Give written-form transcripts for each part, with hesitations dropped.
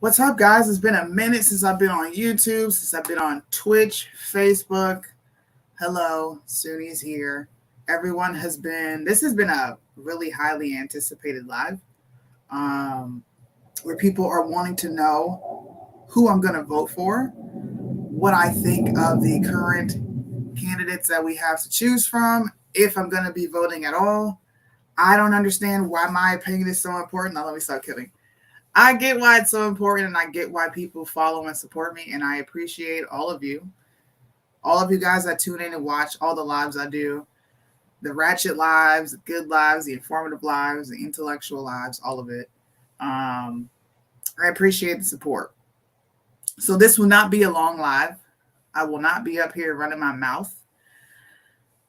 What's up, guys? It's been a minute since I've been on YouTube, since I've been on Twitch, Facebook. Hello, Sunni's here. This has been a really highly anticipated live where people are wanting to know who I'm going to vote for, what I think of the current candidates that we have to choose from, if I'm going to be voting at all. I don't understand why my opinion is so important. Now, let me stop kidding. I get why it's so important, and I get why people follow and support me, and I appreciate all of you guys that tune in and watch all the lives I do, the ratchet lives, the good lives, the informative lives, the intellectual lives, all of it. I appreciate the support. So this will not be a long live. I will not be up here running my mouth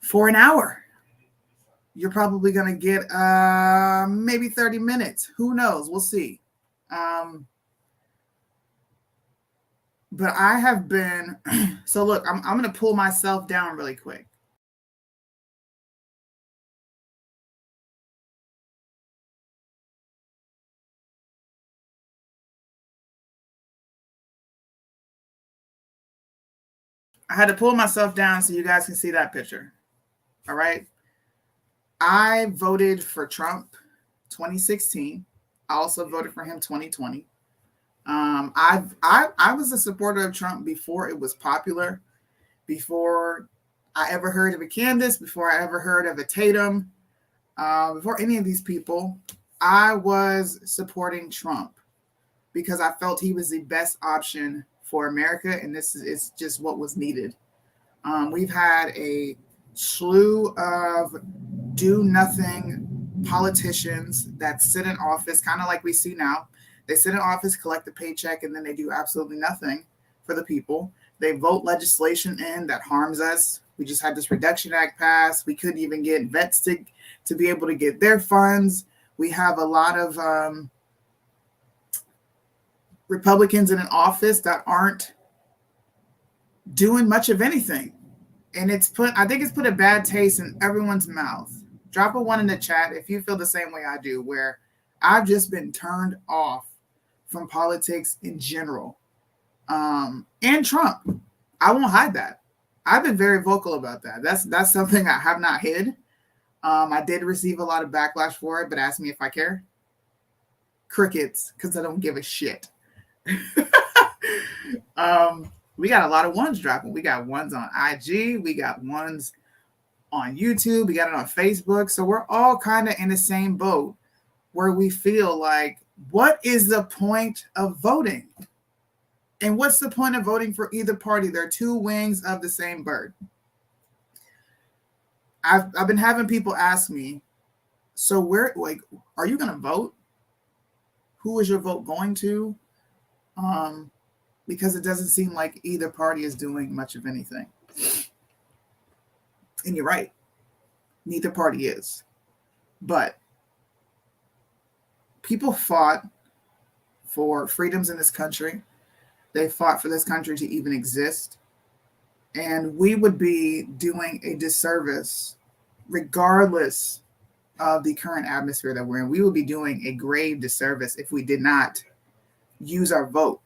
for an hour. You're probably going to get maybe 30 minutes. Who knows? We'll see. But I have been, so look, I'm going to pull myself down really quick. I had to pull myself down so you guys can see that picture. All right. I voted for Trump 2016. I also voted for him 2020. I was a supporter of Trump before it was popular, before I ever heard of a Candace, before I ever heard of a Tatum, before any of these people. I was supporting Trump because I felt he was the best option for America, and this is just what was needed. We've had a slew of do-nothing politicians that sit in office, kind of like we see now. They sit in office, collect a paycheck, and then they do absolutely nothing for the people. They vote legislation in that harms us. We just had this Reduction Act passed. We couldn't even get vets to be able to get their funds. We have a lot of Republicans in an office that aren't doing much of anything. And I think it's put a bad taste in everyone's mouth. Drop a 1 in the chat if you feel the same way I do, where I've just been turned off from politics in general. And Trump. I won't hide that. I've been very vocal about that. That's something I have not hid. I did receive a lot of backlash for it, but ask me if I care. Crickets, because I don't give a shit. We got a lot of ones dropping. We got ones on IG. We got ones on YouTube. We got it on Facebook. So we're all kind of in the same boat where we feel like, what is the point of voting? And what's the point of voting for either party? They're two wings of the same bird. I've been having people ask me, so are you going to vote? Who is your vote going to? Because it doesn't seem like either party is doing much of anything. And you're right. Neither party is. But people fought for freedoms in this country. They fought for this country to even exist. And we would be doing a disservice, regardless of the current atmosphere that we're in. We would be doing a grave disservice if we did not use our vote.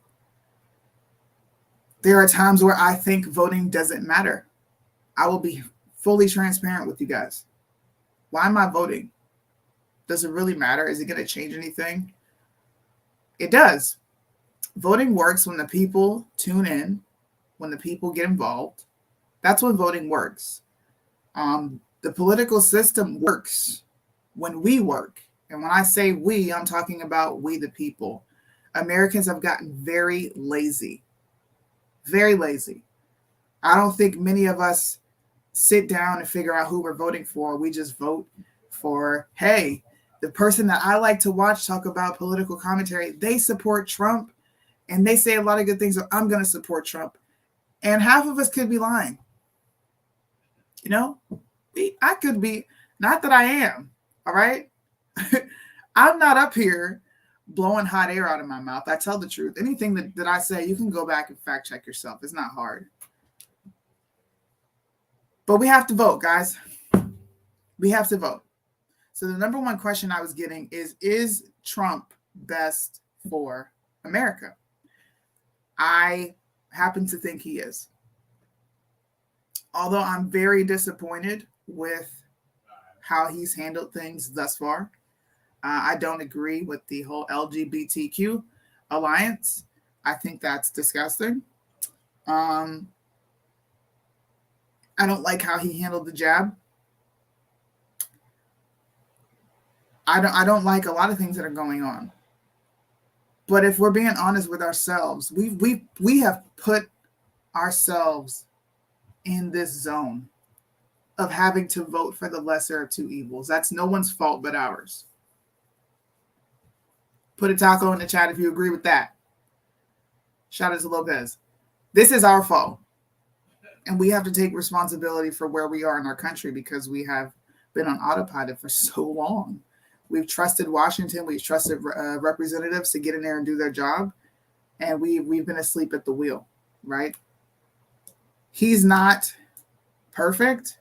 There are times where I think voting doesn't matter. I will be fully transparent with you guys. Why am I voting? Does it really matter? Is it going to change anything? It does. Voting works when the people tune in, when the people get involved. That's when voting works. The political system works when we work. And when I say we, I'm talking about we the people. Americans have gotten very lazy. Very lazy. I don't think many of us sit down and figure out who we're voting for. We just vote for, hey, the person that I like to watch talk about political commentary, they support Trump and they say a lot of good things, so I'm going to support Trump. And half of us could be lying. You know, I could be, not that I am, all right? I'm not up here blowing hot air out of my mouth. I tell the truth. Anything that I say, you can go back and fact check yourself. It's not hard. But we have to vote, guys. We have to vote. So the number one question I was getting is Trump best for America. I happen to think he is. Although I'm very disappointed with how he's handled things thus far. I don't agree with the whole LGBTQ alliance. I think that's disgusting. I don't like how he handled the jab. I don't like a lot of things that are going on. But if we're being honest with ourselves, we have put ourselves in this zone of having to vote for the lesser of two evils. That's no one's fault but ours. Put a taco in the chat if you agree with that. Shout out to Lopez. This is our fault. And we have to take responsibility for where we are in our country because we have been on autopilot for so long. We've trusted Washington. We've trusted representatives to get in there and do their job. And we've been asleep at the wheel, right? He's not perfect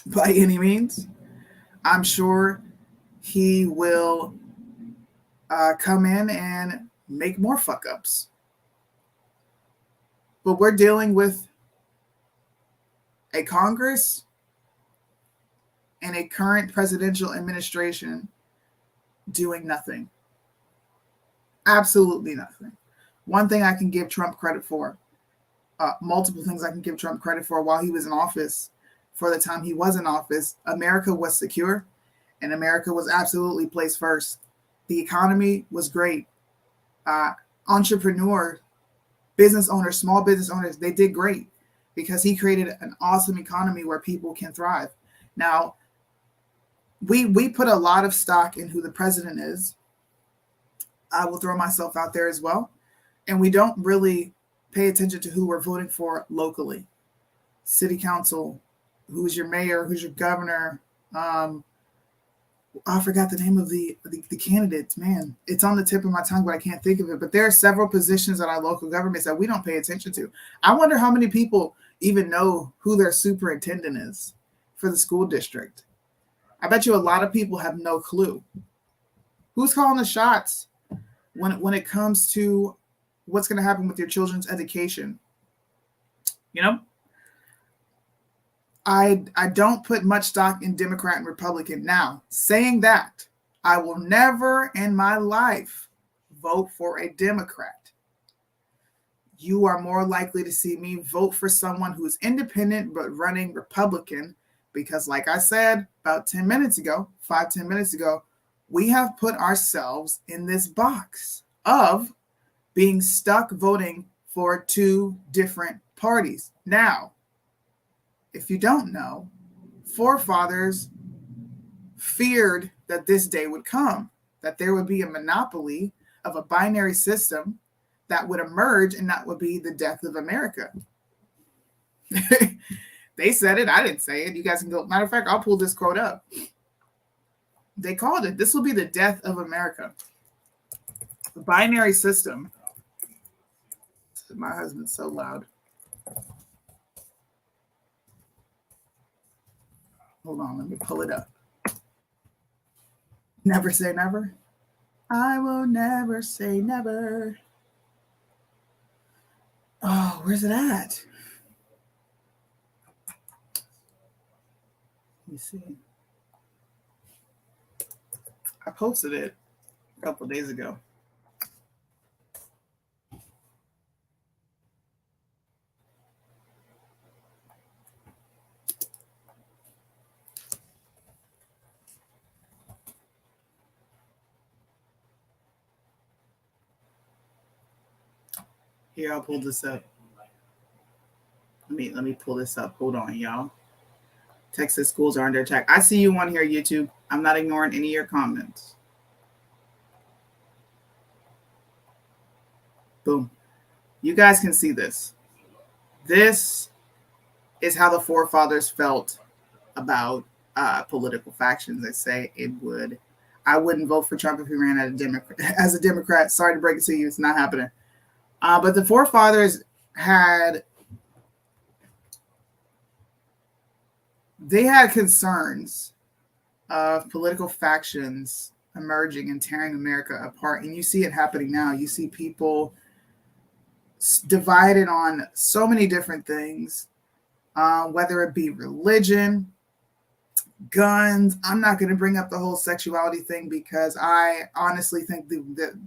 by any means. I'm sure he will come in and make more fuck ups. But we're dealing with a Congress and a current presidential administration doing nothing. Absolutely nothing. One thing I can give Trump credit for, multiple things I can give Trump credit for while he was in office, for the time he was in office, America was secure and America was absolutely placed first. The economy was great. Entrepreneur, business owners, small business owners, they did great because he created an awesome economy where people can thrive. Now, we put a lot of stock in who the president is. I will throw myself out there as well. And we don't really pay attention to who we're voting for locally. City council, who's your mayor, who's your governor. I forgot the name of the candidates, man. It's on the tip of my tongue, but I can't think of it. But there are several positions at our local governments that we don't pay attention to. I wonder how many people even know who their superintendent is for the school district. I bet you a lot of people have no clue. Who's calling the shots when it comes to what's going to happen with your children's education? You know? I don't put much stock in Democrat and Republican. Now, saying that, I will never in my life vote for a Democrat. You are more likely to see me vote for someone who's independent but running Republican because, like I said about 10 minutes ago, 5-10 minutes ago, we have put ourselves in this box of being stuck voting for two different parties. Now, if you don't know, forefathers feared that this day would come, that there would be a monopoly of a binary system that would emerge, and that would be the death of America. They said it. I didn't say it. You guys can go. Matter of fact, I'll pull this quote up. They called it. This will be the death of America. The binary system. My husband's so loud. Hold on, let me pull it up. Never say never. I will never say never. Oh, where's it at? Let me see. I posted it a couple of days ago. Here, I'll pull this up. Let me pull this up. Hold on, y'all. Texas schools are under attack. I see you on here, YouTube. I'm not ignoring any of your comments. Boom. You guys can see this. This is how the forefathers felt about political factions. They say it would. I wouldn't vote for Trump if he ran as a Democrat. Sorry to break it to you. It's not happening. But the forefathers had concerns of political factions emerging and tearing America apart. And you see it happening now. You see people divided on so many different things, whether it be religion, guns. I'm not going to bring up the whole sexuality thing because I honestly think that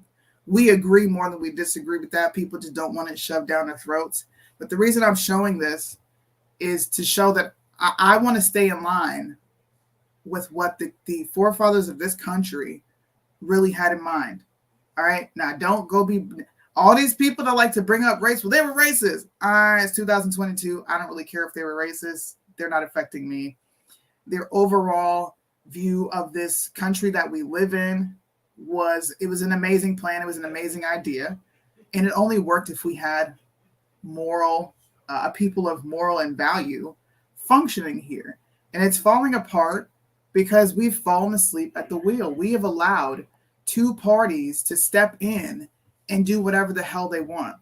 we agree more than we disagree with that. People just don't want it shoved down their throats. But the reason I'm showing this is to show that I want to stay in line with what the forefathers of this country really had in mind. All right. Now, don't go be all these people that like to bring up race. Well, they were racist. It's 2022. I don't really care if they were racist. They're not affecting me. Their overall view of this country that we live in was an amazing plan. It was an amazing idea. And it only worked if we had a people of moral and value functioning here. And it's falling apart because we've fallen asleep at the wheel. We have allowed two parties to step in and do whatever the hell they want.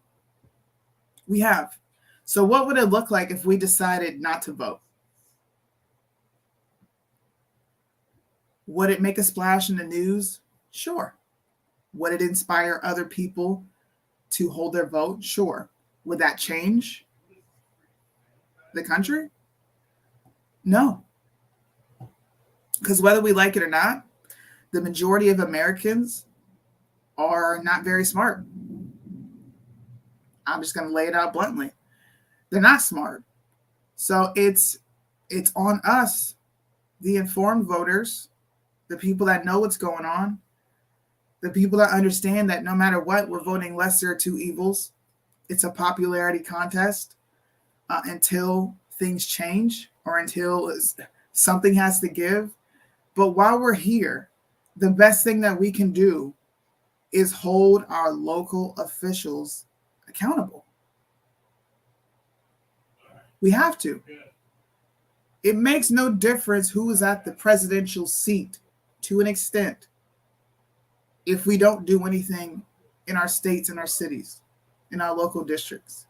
We have. So what would it look like if we decided not to vote? Would it make a splash in the news? Sure. Would it inspire other people to hold their vote? Sure. Would that change the country? No. Because whether we like it or not, the majority of Americans are not very smart. I'm just going to lay it out bluntly. They're not smart. So it's on us, the informed voters, the people that know what's going on, the people that understand that no matter what, we're voting lesser of two evils. It's a popularity contest until things change or until something has to give. But while we're here, the best thing that we can do is hold our local officials accountable. We have to. It makes no difference who is at the presidential seat to an extent if we don't do anything in our states and our cities, in our local districts.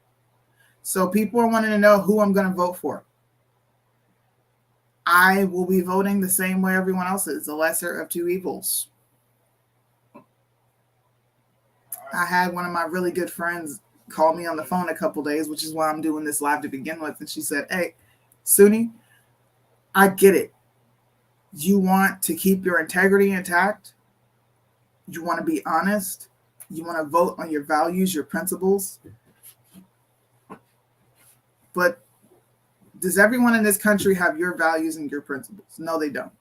So people are wanting to know who I'm going to vote for. I will be voting the same way everyone else is, the lesser of two evils. I had one of my really good friends call me on the phone a couple days, which is why I'm doing this live to begin with. And she said, "Hey, Suni, I get it. You want to keep your integrity intact. You want to be honest. You want to vote on your values, your principles. But does everyone in this country have your values and your principles? No, they don't.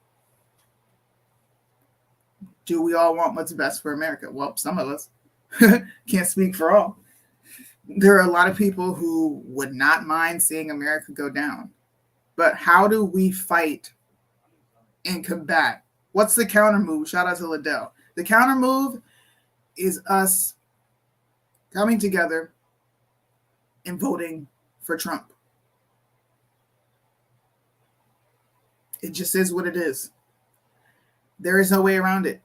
Do we all want what's best for America? Well, some of us. Can't speak for all. There are a lot of people who would not mind seeing America go down. But how do we fight and combat? What's the counter move? Shout out to Liddell. The counter move is us coming together and voting for Trump. It just is what it is. There is no way around it.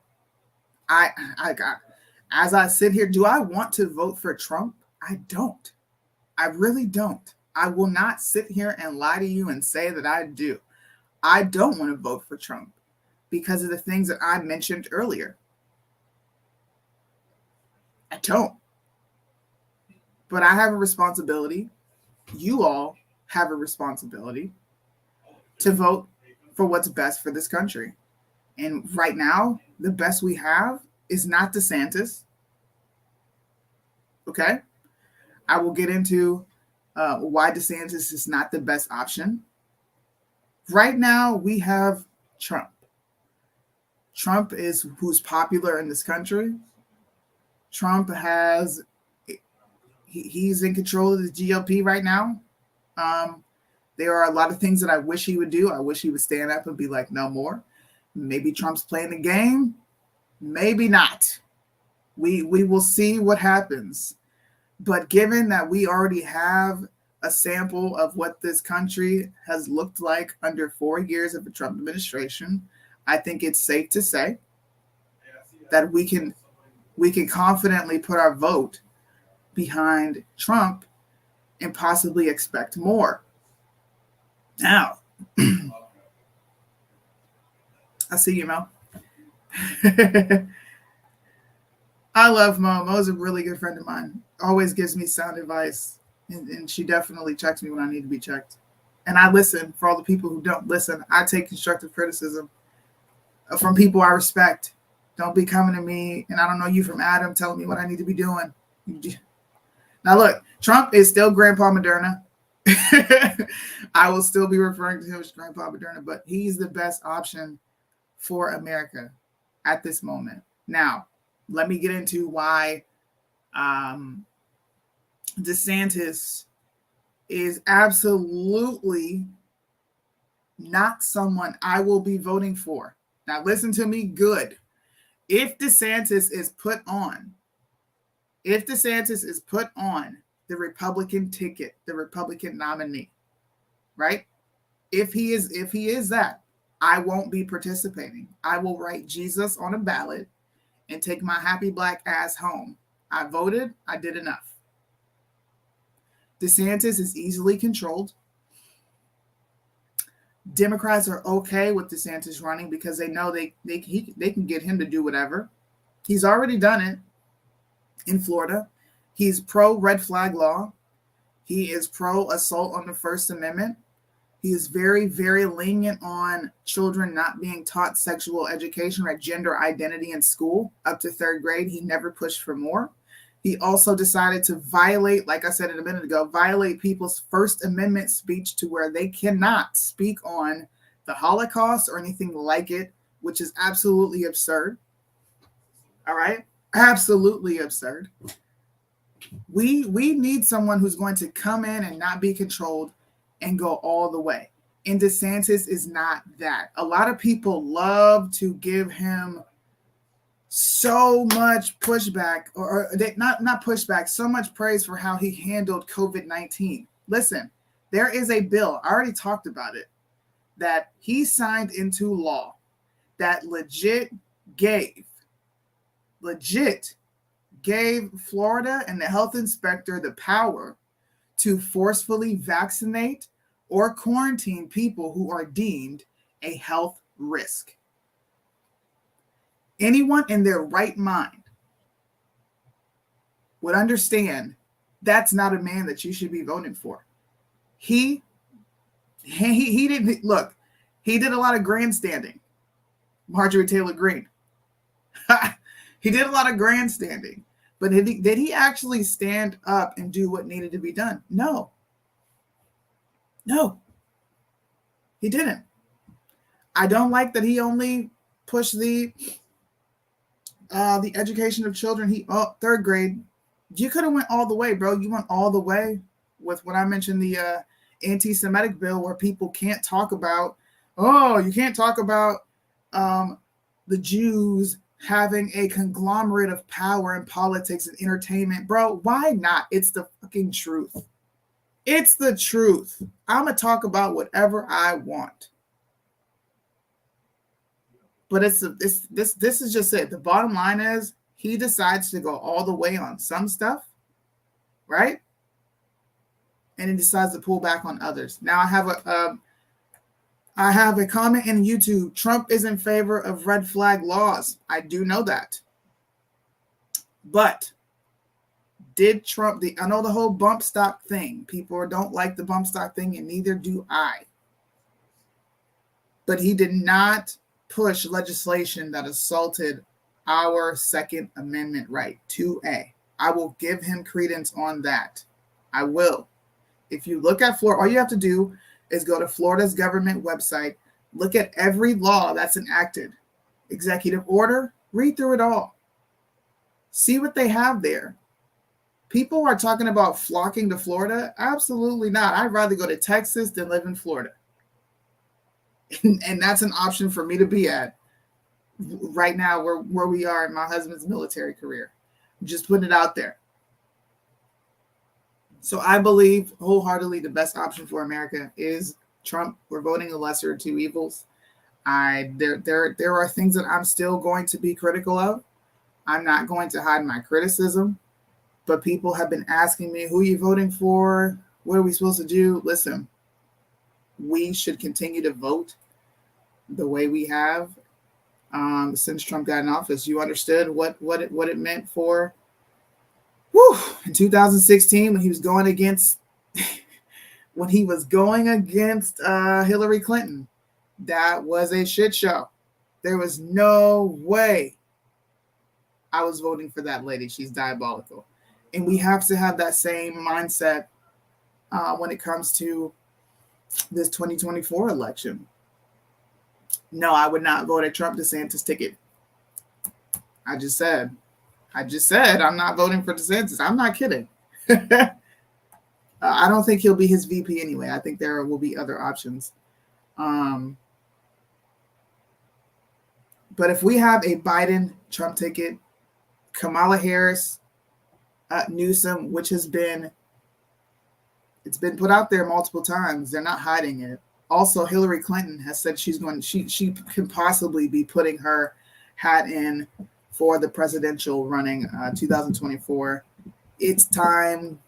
As I sit here, do I want to vote for Trump? I don't. I really don't. I will not sit here and lie to you and say that I do. I don't want to vote for Trump because of the things that I mentioned earlier. I don't. But I have a responsibility. You all have a responsibility to vote for what's best for this country. And right now, the best we have is not DeSantis. Okay? I will get into why DeSantis is not the best option. Right now, we have Trump. Trump is who's popular in this country. Trump he's in control of the GOP right now. There are a lot of things that I wish he would do. I wish he would stand up and be like, no more. Maybe Trump's playing the game. Maybe not. We will see what happens. But given that we already have a sample of what this country has looked like under 4 years of the Trump administration, I think it's safe to say that we can confidently put our vote behind Trump and possibly expect more. Now, I see you, Mel. I love Mo. Mo's a really good friend of mine. Always gives me sound advice. And she definitely checks me when I need to be checked. And I listen. For all the people who don't listen, I take constructive criticism from people I respect. Don't be coming to me, and I don't know you from Adam, telling me what I need to be doing. Now, look, Trump is still Grandpa Moderna. I will still be referring to him as Grandpa Moderna, but he's the best option for America at this moment. Now, let me get into why DeSantis is absolutely not someone I will be voting for. Now, listen to me good. If DeSantis is put on the Republican ticket, the Republican nominee, right? If he is that, I won't be participating. I will write Jesus on a ballot and take my happy black ass home. I voted, I did enough. DeSantis is easily controlled. Democrats are okay with DeSantis running because they know they can get him to do whatever. He's already done it in Florida. He's pro red flag law. He is pro assault on the First Amendment. He is very, very lenient on children not being taught sexual education or gender identity in school up to third grade. He never pushed for more. He also decided to violate, like I said a minute ago, violate people's First Amendment speech to where they cannot speak on the Holocaust or anything like it, which is absolutely absurd. All right? Absolutely absurd. We need someone who's going to come in and not be controlled and go all the way. And DeSantis is not that. A lot of people love to give him so much pushback, or not pushback, so much praise for how he handled COVID-19. Listen, there is a bill, I already talked about it, that he signed into law that legit gave Florida and the health inspector the power to forcefully vaccinate or quarantine people who are deemed a health risk. Anyone in their right mind would understand that's not a man that you should be voting for. He didn't look. He did a lot of grandstanding. Marjorie Taylor Greene. He did a lot of grandstanding. But did he actually stand up and do what needed to be done? No. No. He didn't. I don't like that he only pushed the education of children. Third grade. You could have went all the way, bro. You went all the way with what I mentioned, the anti-Semitic bill, where people can't talk about, you can't talk about the Jews having a conglomerate of power in politics and entertainment. Bro, why not? It's the fucking truth. It's the truth. I'm going to talk about whatever I want. But this is just it. The bottom line is he decides to go all the way on some stuff, right? And he decides to pull back on others. Now I have a comment in YouTube. Trump is in favor of red flag laws. I do know that. But did Trump, I know the whole bump stock thing. People don't like the bump stock thing, and neither do I. But he did not push legislation that assaulted our Second Amendment right, 2A. I will give him credence on that. I will. If you look at Florida, all you have to do is go to Florida's government website, look at every law that's enacted, executive order, read through it all. See what they have there. People are talking about flocking to Florida. Absolutely not. I'd rather go to Texas than live in Florida. And that's an option for me to be at right now where we are in my husband's military career. Just putting it out there. So I believe wholeheartedly the best option for America is Trump. We're voting the lesser of two evils. There are things that I'm still going to be critical of. I'm not going to hide my criticism. But people have been asking me, who are you voting for? What are we supposed to do? Listen, we should continue to vote the way we have since Trump got in office. You understood what it meant for. Whew, in 2016, when he was going against Hillary Clinton, that was a shit show. There was no way I was voting for that lady. She's diabolical. And we have to have that same mindset when it comes to this 2024 election. No, I would not vote a Trump DeSantis ticket. I just said I'm not voting for DeSantis. I'm not kidding. I don't think he'll be his VP anyway. I think there will be other options. But if we have a Biden-Trump ticket, Kamala Harris, Newsom, which it's been put out there multiple times. They're not hiding it. Also, Hillary Clinton has said she can possibly be putting her hat in for the presidential running 2024. It's time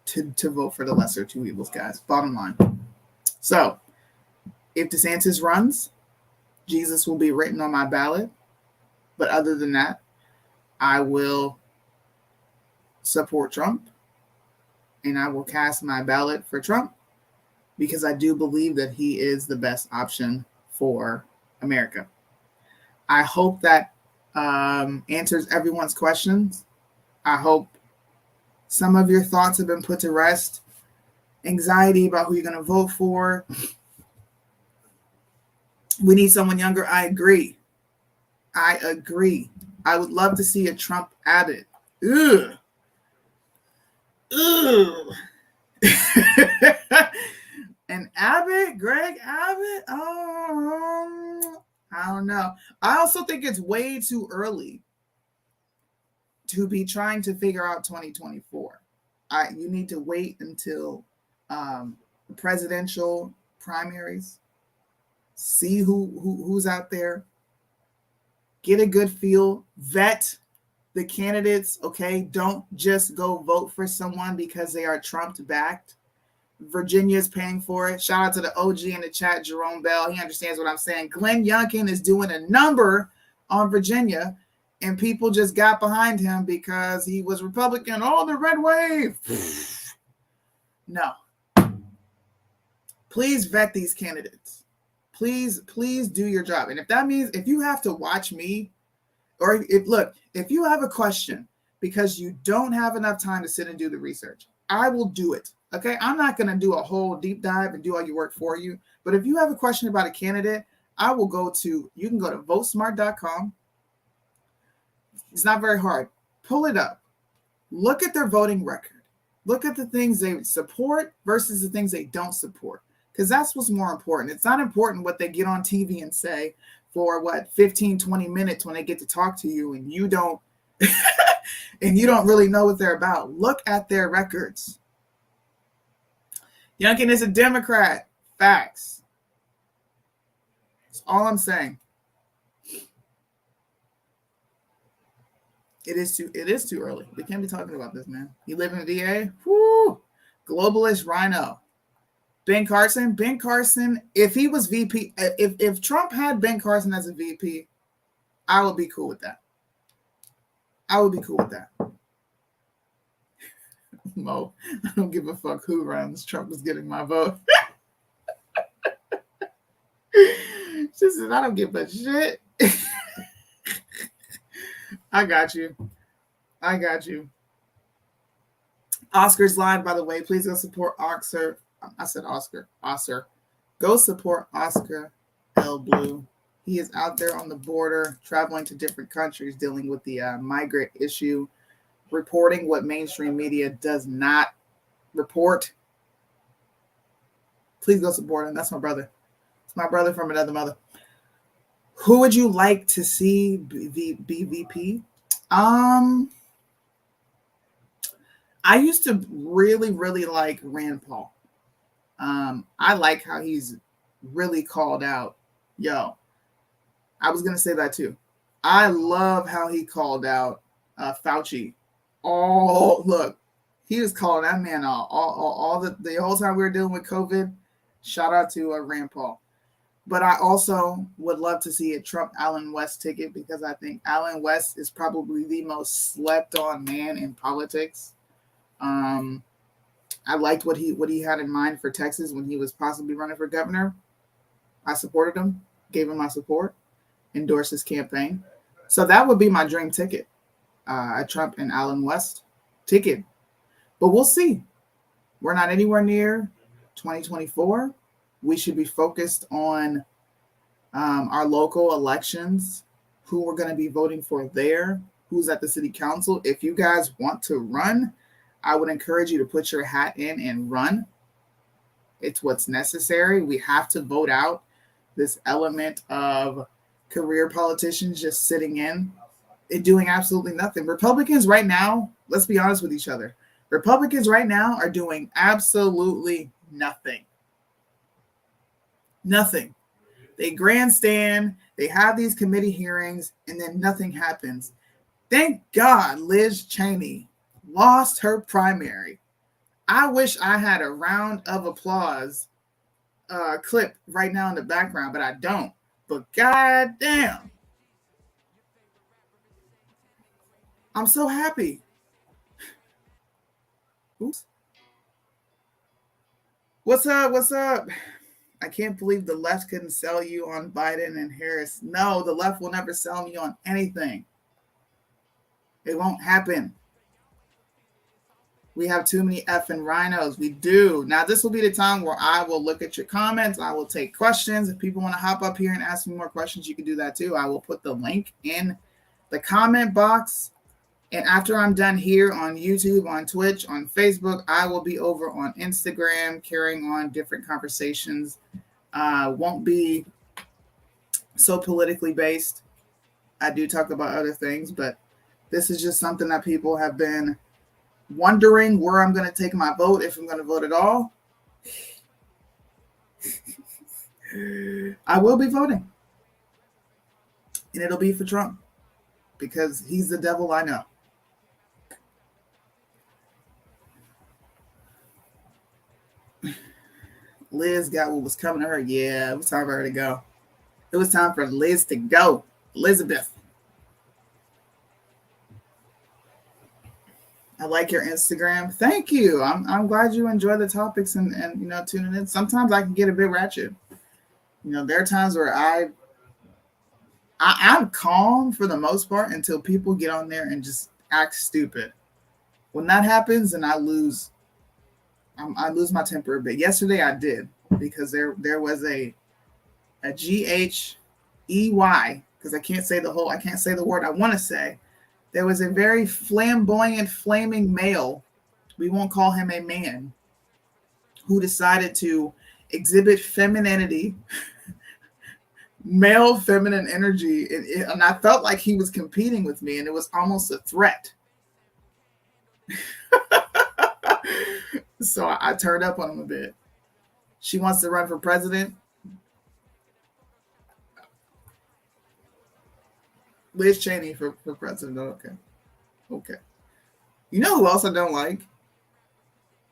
to vote for the lesser two evils, guys. Bottom line. So, if DeSantis runs, Jesus will be written on my ballot. But other than that, I will support Trump, and I will cast my ballot for Trump because I do believe that he is the best option for America. I hope that answers everyone's questions. I hope some of your thoughts have been put to rest. Anxiety about who you're going to vote for. We need someone younger. I agree. I would love to see a Trump Abbott. Ugh. And Abbott, Greg Abbott, I don't know. I also think it's way too early to be trying to figure out 2024. You need to wait until the presidential primaries, see who's out there, get a good feel, vet the candidates, okay? Don't just go vote for someone because they are Trump-backed. Virginia's paying for it. Shout out to the OG in the chat, Jerome Bell. He understands what I'm saying. Glenn Youngkin is doing a number on Virginia, and people just got behind him because he was Republican. Oh, the red wave. No. Please vet these candidates. Please do your job. And if that means, if you have to watch me, or if you have a question because you don't have enough time to sit and do the research, I will do it. Okay, I'm not going to do a whole deep dive and do all your work for you. But if you have a question about a candidate, you can go to votesmart.com. It's not very hard. Pull it up. Look at their voting record. Look at the things they support versus the things they don't support. Because that's what's more important. It's not important what they get on TV and say for 15, 20 minutes when they get to talk to you and you don't and you don't really know what they're about. Look at their records. Youngkin is a Democrat. Facts. That's all I'm saying. It is too early. We can't be talking about this, man. You live in VA? Whoo! Globalist rhino. Ben Carson, if he was VP, if Trump had Ben Carson as a VP, I would be cool with that. Mo, I don't give a fuck who runs. Trump is getting my vote. She said, I don't give a shit. I got you. Oscar's live, by the way. Please go support Oscar. I said Oscar. Go support Oscar L. Blue. He is out there on the border, traveling to different countries, dealing with the migrant issue, reporting what mainstream media does not report. Please go support him. That's my brother. It's my brother from another mother. Who would you like to see be VP? I used to really, really like Rand Paul. I like how he's really called out. I was going to say that too. I love how he called out Fauci. Oh, look, he was calling that man out all the whole time we were dealing with COVID. Shout out to Rand Paul. But I also would love to see a Trump Allen West ticket because I think Allen West is probably the most slept on man in politics. Um, I liked what he had in mind for Texas when he was possibly running for governor. I supported him, gave him my support, endorsed his campaign. So that would be my dream ticket, a Trump and Allen West ticket. But we'll see. We're not anywhere near 2024. We should be focused on our local elections, who we're going to be voting for there, who's at the city council. If you guys want to run, I would encourage you to put your hat in and run. It's what's necessary. We have to vote out this element of career politicians just sitting in and doing absolutely nothing. Republicans right now, let's be honest with each other. Republicans right now are doing absolutely nothing. Nothing. They grandstand, they have these committee hearings, and then nothing happens. Thank God Liz Cheney lost her primary. I wish I had a round of applause clip right now in the background, but I don't. But goddamn, I'm so happy. Oops. What's up? What's up? I can't believe the left couldn't sell you on Biden and Harris. No, the left will never sell me on anything. It won't happen. We have too many effing rhinos. We do. Now, this will be the time where I will look at your comments. I will take questions. If people want to hop up here and ask me more questions, you can do that too. I will put the link in the comment box. And after I'm done here on YouTube, on Twitch, on Facebook, I will be over on Instagram carrying on different conversations. Won't be so politically based. I do talk about other things, but this is just something that people have been wondering where I'm going to take my vote, if I'm going to vote at all. I will be voting. And it'll be for Trump because he's the devil I know. Liz got what was coming to her. Yeah, it was time for her to go. It was time for Liz to go. Elizabeth. I like your Instagram. Thank you. I'm glad you enjoy the topics and tuning in. Sometimes I can get a bit ratchet. There are times where I'm calm for the most part until people get on there and just act stupid. When that happens, and I lose my temper a bit. Yesterday I did because there was a GHEY, because I can't say the word I want to say. There was a very flamboyant, flaming male, we won't call him a man, who decided to exhibit femininity, male feminine energy. And I felt like he was competing with me, and it was almost a threat. So I turned up on him a bit. She wants to run for president. Liz Cheney for president. Okay. You know who else I don't like?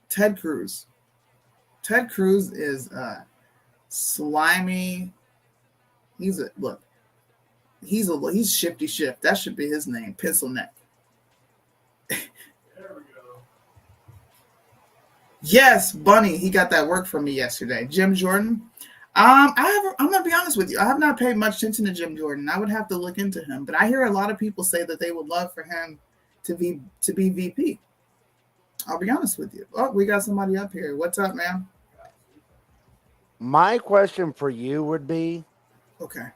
Ted Cruz. Ted Cruz is slimy. He's Shifty Shift. That should be his name. Pencil neck. Yes, Bunny. He got that work from me yesterday. Jim Jordan. I'm gonna be honest with you. I have not paid much attention to Jim Jordan. I would have to look into him, but I hear a lot of people say that they would love for him to be VP. I'll be honest with you. Oh, we got somebody up here. What's up, man? My question for you would be, okay,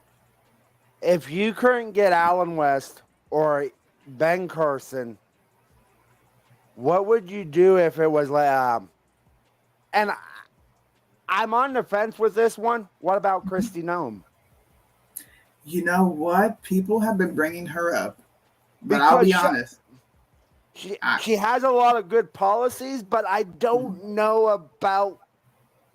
if you couldn't get Allen West or Ben Carson, what would you do if it was and I'm on the fence with this one. What about Kristi Noem? You know what? People have been bringing her up, but I'll be honest. She has a lot of good policies, but I don't know about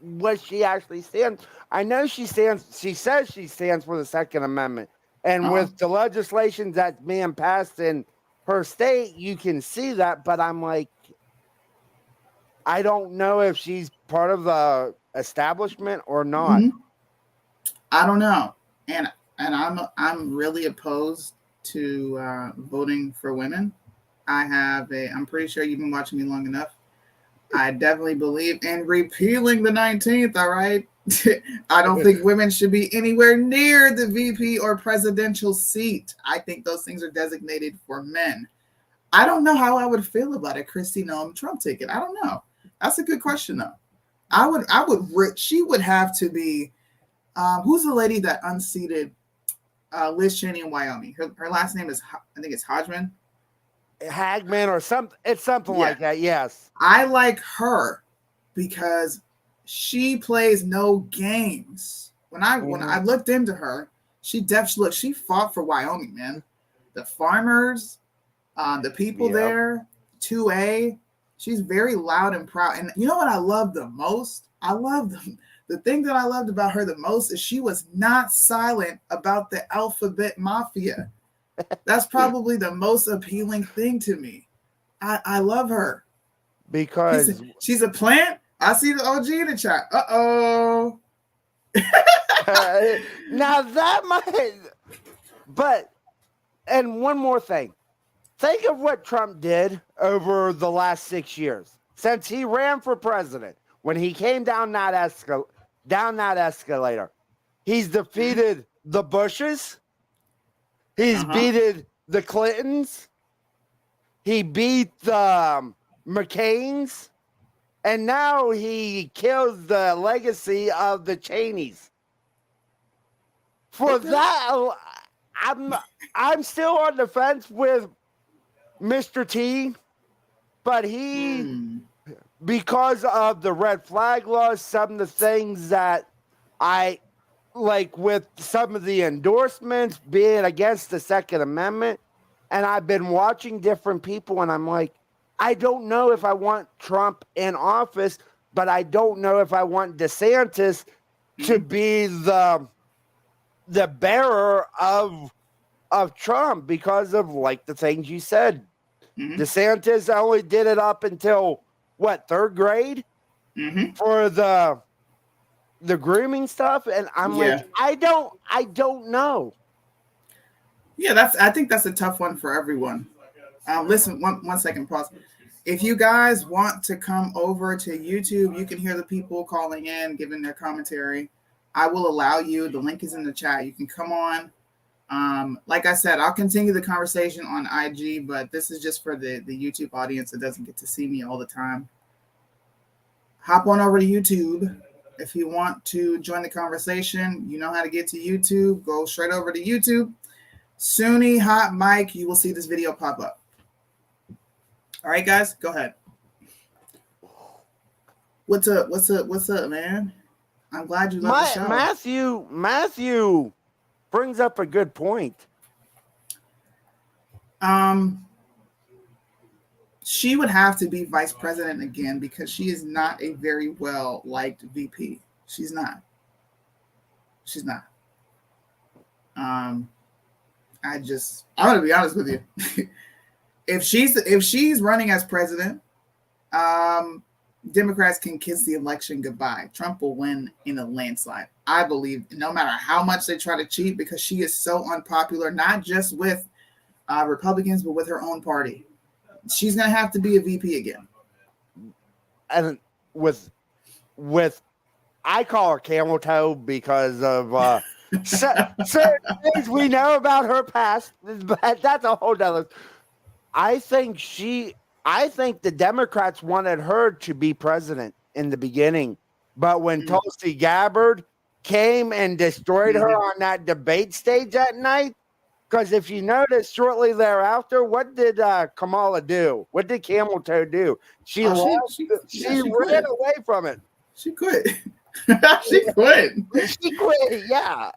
what she actually stands. I know she says she stands for the Second Amendment. And with the legislation that's being passed in her state, you can see that. But I'm like, I don't know if she's part of the establishment or not. I don't know, and I'm really opposed to voting for women. I'm pretty sure you've been watching me long enough. I definitely believe in repealing the 19th. All right. I don't think women should be anywhere near the VP or presidential seat. I think those things are designated for men. I don't know how I would feel about a Kristi Noem Trump ticket. I don't know. That's a good question though. She would have to be, who's the lady that unseated Liz Cheney in Wyoming? Her last name is, I think it's Hodgman. Hagman or something. It's something like that. Yes. I like her because she plays no games. When I looked into her, she fought for Wyoming, man. The farmers, the people there, 2A. She's very loud and proud. And you know what I love the most? The thing that I loved about her the most is she was not silent about the alphabet mafia. That's probably the most appealing thing to me. I love her. Because she's a plant. I see the OG in the chat. Uh-oh. Now that might, but, and one more thing. Think of what Trump did over the last 6 years since he ran for president. When he came down that escalator, he's defeated the Bushes. He's beaten the Clintons. He beat the McCains. And now he kills the legacy of the Cheneys. For that, I'm still on the fence with Mr. T, but because of the red flag laws, some of the things that I like with some of the endorsements being against the Second Amendment, and I've been watching different people, and I'm like, I don't know if I want Trump in office, but I don't know if I want DeSantis to be the bearer of Trump because of like the things you said. DeSantis only did it up until what, third grade for the grooming stuff, and I'm like, I don't know. Yeah, I think that's a tough one for everyone. Listen, one second, pause. If you guys want to come over to YouTube, you can hear the people calling in, giving their commentary. I will allow you. The link is in the chat. You can come on. Like I said, I'll continue the conversation on IG, but this is just for the YouTube audience that doesn't get to see me all the time. Hop on over to YouTube. If you want to join the conversation, you know how to get to YouTube. Go straight over to YouTube. Sunni Hot Mic, you will see this video pop up. All right, guys, go ahead. What's up, man? I'm glad you love the show. Matthew brings up a good point. She would have to be vice president again because she is not a very well-liked VP. She's not. I'm gonna be honest with you. If she's running as president, Democrats can kiss the election goodbye. Trump will win in a landslide. I believe, no matter how much they try to cheat, because she is so unpopular, not just with Republicans, but with her own party. She's going to have to be a VP again. And with I call her camel toe because of certain things we know about her past, but that's a whole nother. I think the Democrats wanted her to be president in the beginning, but when Tulsi Gabbard came and destroyed her on that debate stage that night, because if you notice, shortly thereafter, what did Kamala do? What did Camel Toe do? She ran away from it. She quit. She quit. She quit, yeah.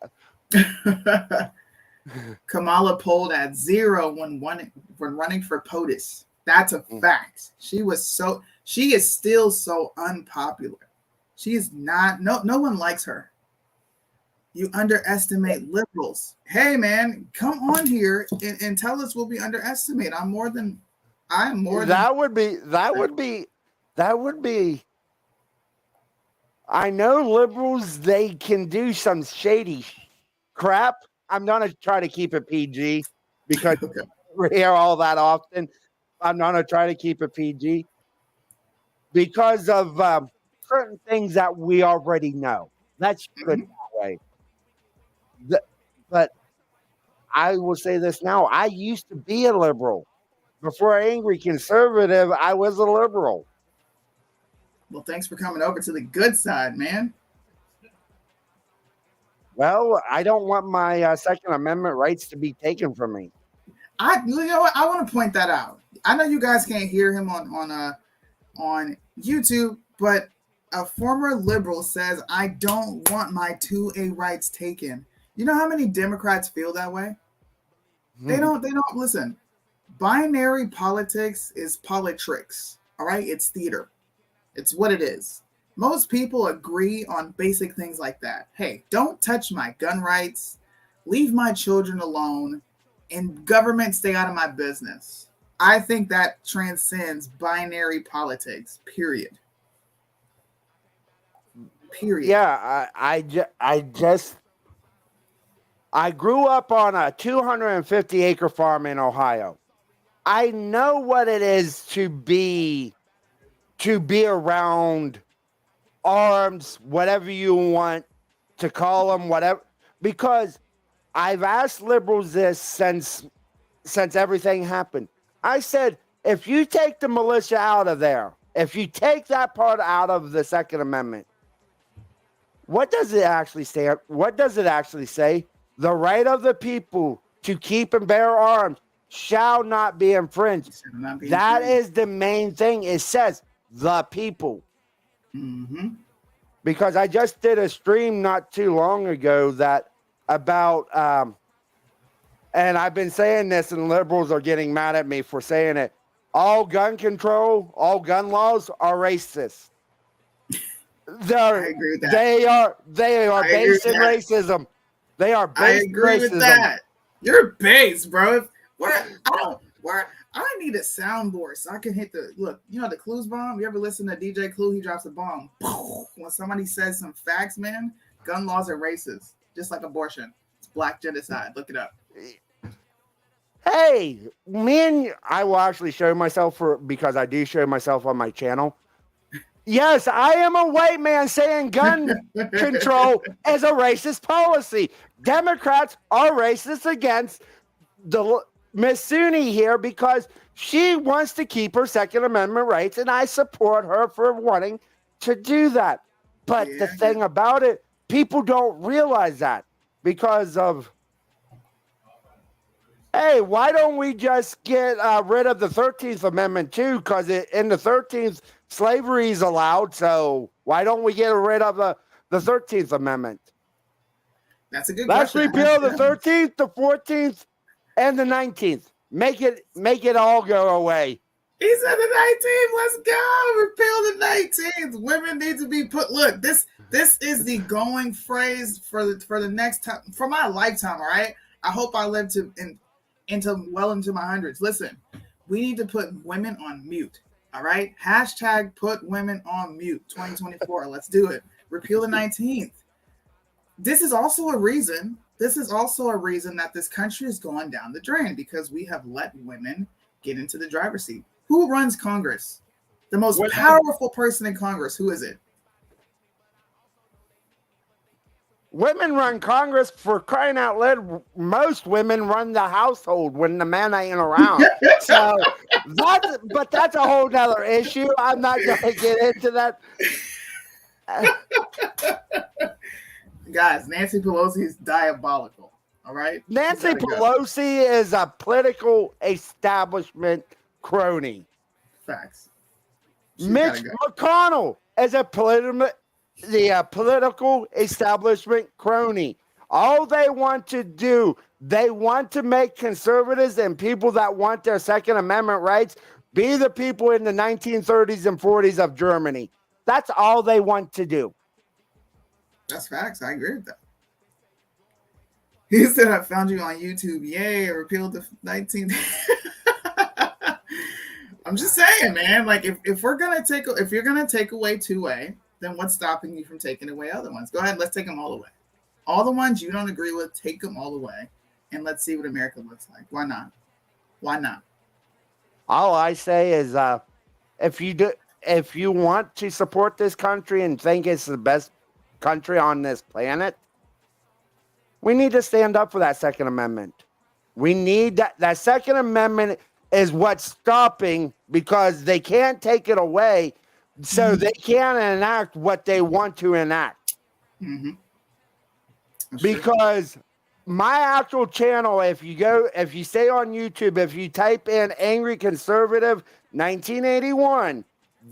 Kamala polled at 0 when running for POTUS. That's a fact. She is still so unpopular. She is not, no one likes her. You underestimate liberals. Hey man, come on here and tell us what we underestimate. That would be I know liberals, they can do some shady crap. I'm going to try to keep it PG because Okay. we hear all that often. I'm going to try to keep it PG because of certain things that we already know. Let's put it Mhm. that way. But I will say this now. I used to be a liberal. Before angry conservative, I was a liberal. Well, thanks for coming over to the good side, man. Well, I don't want my Second Amendment rights to be taken from me. You know what? I want to point that out. I know you guys can't hear him on YouTube, but a former liberal says, "I don't want my 2A rights taken." You know how many Democrats feel that way? They don't. They don't listen. Binary politics is politricks. All right, it's theater. It's what it is. Most people agree on basic things like that. Hey, don't touch my gun rights. Leave my children alone. And government stay out of my business. I think that transcends binary politics, period. Period. Yeah, I grew up on a 250 acre farm in Ohio. I know what it is to be around arms, whatever you want to call them, whatever. Because I've asked liberals this since everything happened. I said, if you take the militia out of there, if you take that part out of the Second Amendment, what does it actually stand? What does it actually say? The right of the people to keep and bear arms shall not be infringed. That is the main thing. It says the people. Mm-hmm. Because I just did a stream not too long ago that about and I've been saying this, and liberals are getting mad at me for saying it. All gun control, all gun laws are racist. I agree with that. They are based in racism. They are based in racism. I agree with that. You're based, bro. I need a soundboard so I can hit the look. You know the Clues bomb. You ever listen to DJ Clue? He drops a bomb when somebody says some facts. Man, gun laws are racist, just like abortion. It's black genocide. Look it up. Hey, I will actually show myself because I do show myself on my channel. Yes, I am a white man saying gun control is a racist policy. Democrats are racist against the Miss Sunni here because she wants to keep her Second Amendment rights, and I support her for wanting to do that. But the thing about it, people don't realize that because of, hey, why don't we just get rid of the 13th Amendment too? Because in the 13th, slavery is allowed. So why don't we get rid of the 13th Amendment? That's a good Let's question. repeal the 13th, the 14th, and the 19th. Make it all go away. He said the 19th. Let's go. Repeal the 19th. Women need to be put. Look, this is the going phrase for the next time, for my lifetime. All right. I hope I live into my hundreds. Listen, we need to put women on mute. All right. Hashtag put women on mute 2024. Let's do it. Repeal the 19th. This is also a reason that this country is going down the drain because we have let women get into the driver's seat. Who runs Congress? The most powerful person in Congress. Who is it? Women run Congress, for crying out loud. Most women run the household when the man ain't around. So that's a whole nother issue. I'm not going to get into that. Guys, Nancy Pelosi is diabolical. All right. Nancy Pelosi is a political establishment crony. Facts. Mitch McConnell is a political establishment crony. All they want to do, they want to make conservatives and people that want their Second Amendment rights be the people in the 1930s and 40s of Germany. That's all they want to do. That's facts. I agree with that. He said, I found you on YouTube. Yay, I repealed the 19th. I'm just saying, man, like if you're gonna take away 2A, then what's stopping you from taking away other ones? Go ahead, let's take them all away. All the ones you don't agree with, take them all away, and let's see what America looks like. Why not? Why not? All I say is, if you want to support this country and think it's the best country on this planet, we need to stand up for that Second Amendment. We need that Second Amendment is what's stopping, because they can't take it away, so they can't enact what they want to enact. Mm-hmm. Because my actual channel, if you stay on YouTube, if you type in Angry Conservative 1981,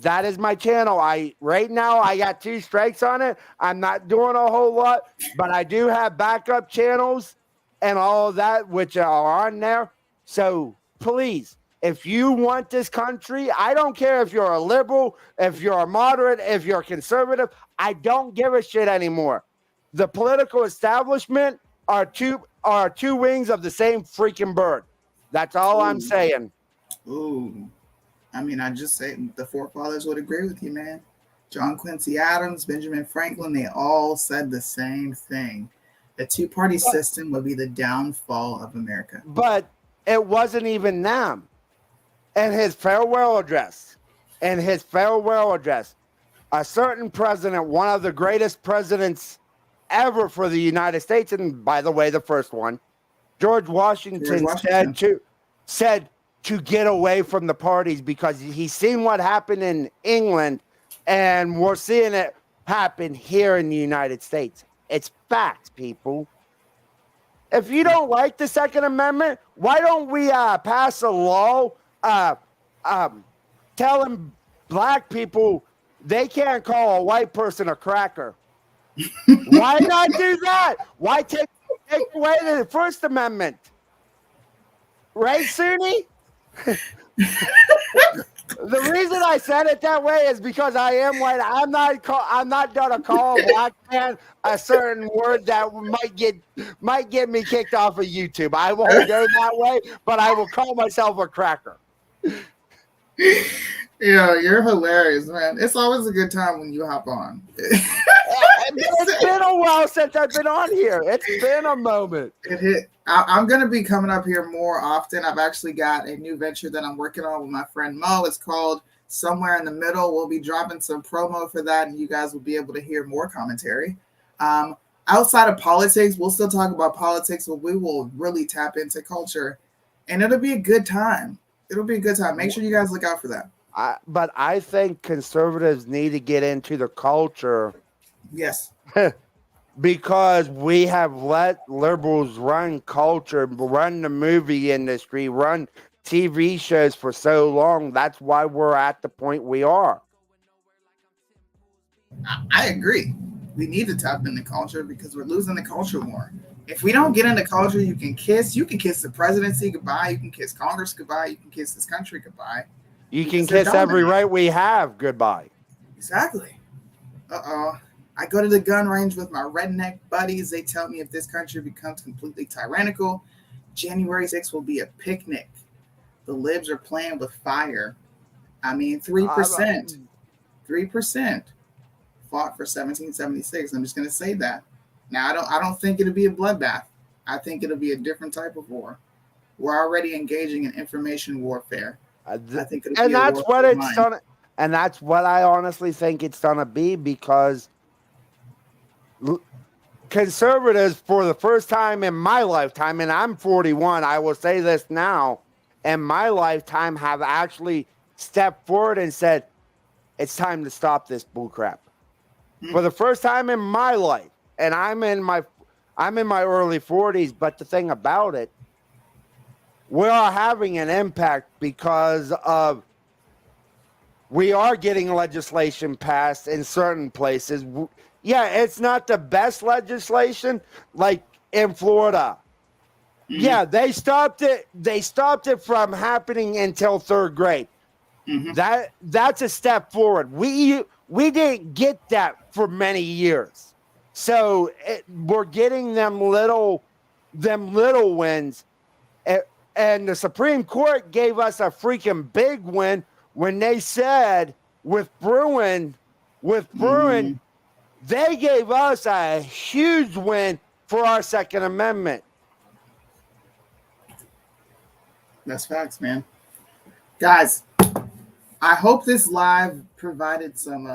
that is my channel. Right now I got 2 strikes on it. I'm not doing a whole lot, but I do have backup channels and all of that which are on there. So please, if you want this country, I don't care if you're a liberal, if you're a moderate, if you're a conservative, I don't give a shit anymore. The political establishment are two wings of the same freaking bird. That's all I'm saying. Ooh. I mean, I just say the forefathers would agree with you, man. John Quincy Adams, Benjamin Franklin, they all said the same thing. The 2-party system would be the downfall of America. But it wasn't even them. In his farewell address, a certain president, one of the greatest presidents ever for the United States, and by the way, the first one, George Washington. said to get away from the parties, because he's seen what happened in England, and we're seeing it happen here in the United States. It's facts, people. If you don't like the Second Amendment, why don't we pass a law telling black people they can't call a white person a cracker? Why not do that? Why take away the First Amendment? Right, Sunni? The reason I said it that way is because I am white. I'm not gonna call a black man a certain word that might get me kicked off of YouTube. I won't go that way, but I will call myself a cracker. Yeah, you're hilarious, man. It's always a good time when you hop on. It's been a while since I've been on here. It's been a moment. I'm going to be coming up here more often. I've actually got a new venture that I'm working on with my friend Mo. It's called Somewhere in the Middle. We'll be dropping some promo for that, and you guys will be able to hear more commentary. Outside of politics, we'll still talk about politics, but we will really tap into culture, and it'll be a good time. It'll be a good time. Make sure you guys look out for that. But I think conservatives need to get into the culture. Yes. Because we have let liberals run culture, run the movie industry, run TV shows for so long. That's why we're at the point we are. I agree. We need to tap into culture because we're losing the culture war. If we don't get into culture, you can kiss the presidency goodbye. You can kiss Congress goodbye. You can kiss this country goodbye. You can kiss every right we have goodbye. Exactly. I go to the gun range with my redneck buddies. They tell me if this country becomes completely tyrannical, January 6th will be a picnic. The libs are playing with fire. I mean, 3%. 3% fought for 1776. I'm just going to say that. Now, I don't think it'll be a bloodbath. I think it'll be a different type of war. We're already engaging in information warfare. I think it'll be that's what it's done. And that's what I honestly think it's going to be, because conservatives, for the first time in my lifetime, and I'm 41, I will say this now, in my lifetime, have actually stepped forward and said, it's time to stop this bullcrap. For the first time in my life, and I'm in my early 40s, but the thing about it, we are having an impact because of we are getting legislation passed in certain places. Yeah, it's not the best legislation, like in Florida. Mm-hmm. Yeah, they stopped it. They stopped it from happening until 3rd grade. Mm-hmm. That's a step forward. We didn't get that for many years, so we're getting them little wins. And the Supreme Court gave us a freaking big win when they said with Bruen, with Bruin, they gave us a huge win for our Second Amendment. That's facts, man. Guys, I hope this live provided some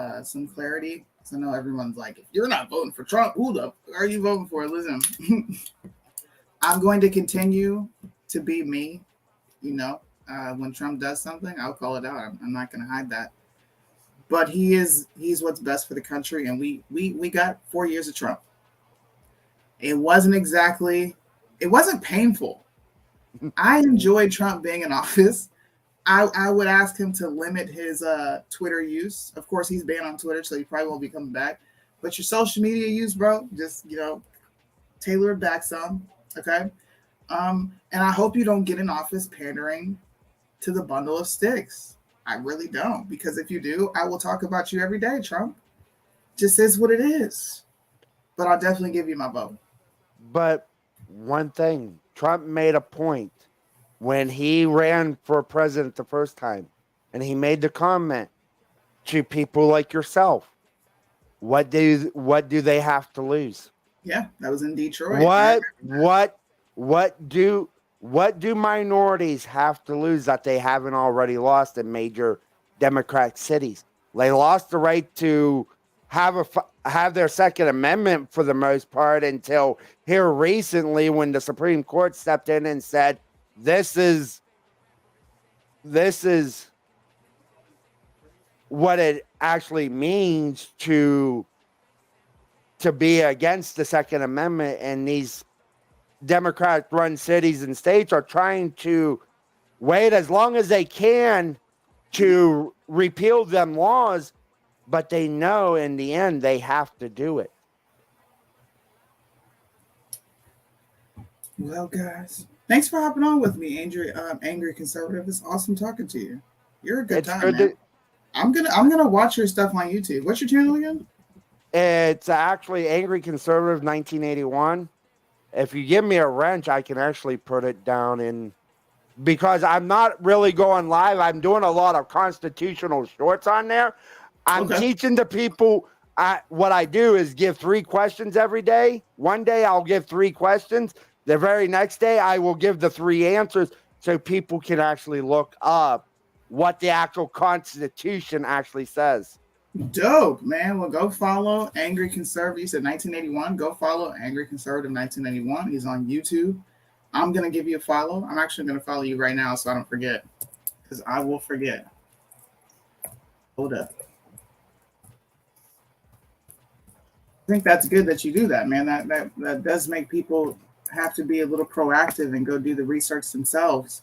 clarity. So I know everyone's like, if you're not voting for Trump, who the are you voting for? Listen, I'm going to continue to be me. You know, when Trump does something, I'll call it out. I'm not going to hide that. But he's what's best for the country, and we got 4 years of Trump. It wasn't painful. I enjoyed Trump being in office. I would ask him to limit his Twitter use. Of course, he's banned on Twitter, so he probably won't be coming back. But your social media use, bro, just, tailor it back some, okay? And I hope you don't get in office pandering to the bundle of sticks. I really don't, because if you do, I will talk about you every day, Trump. Just is what it is. But I'll definitely give you my vote. But one thing, Trump made a point when he ran for president the first time, and he made the comment to people like yourself, what do they have to lose? Yeah, that was in Detroit. What do minorities have to lose that they haven't already lost in major Democratic cities? They lost the right to have their Second Amendment for the most part until here recently, when the Supreme Court stepped in and said, this is what it actually means to be against the Second Amendment, and these Democratic-run cities and states are trying to wait as long as they can to repeal them laws, but they know in the end they have to do it. Well, guys, thanks for hopping on with me, Angry Conservative. It's awesome talking to you. You're a good time, man. I'm gonna watch your stuff on YouTube. What's your channel again? It's actually Angry Conservative 1981. If you give me a wrench, I can actually put it down in, because I'm not really going live. I'm doing a lot of constitutional shorts on there. I'm teaching the people. What I do is give 3 questions every day. One day I'll give 3 questions. The very next day I will give the 3 answers so people can actually look up what the actual Constitution actually says. Dope, man. Well, go follow Angry Conservative. You said 1981. Go follow Angry Conservative 1981. He's on YouTube. I'm going to give you a follow. I'm actually going to follow you right now so I don't forget, because I will forget. Hold up. I think that's good that you do that, man. That does make people have to be a little proactive and go do the research themselves.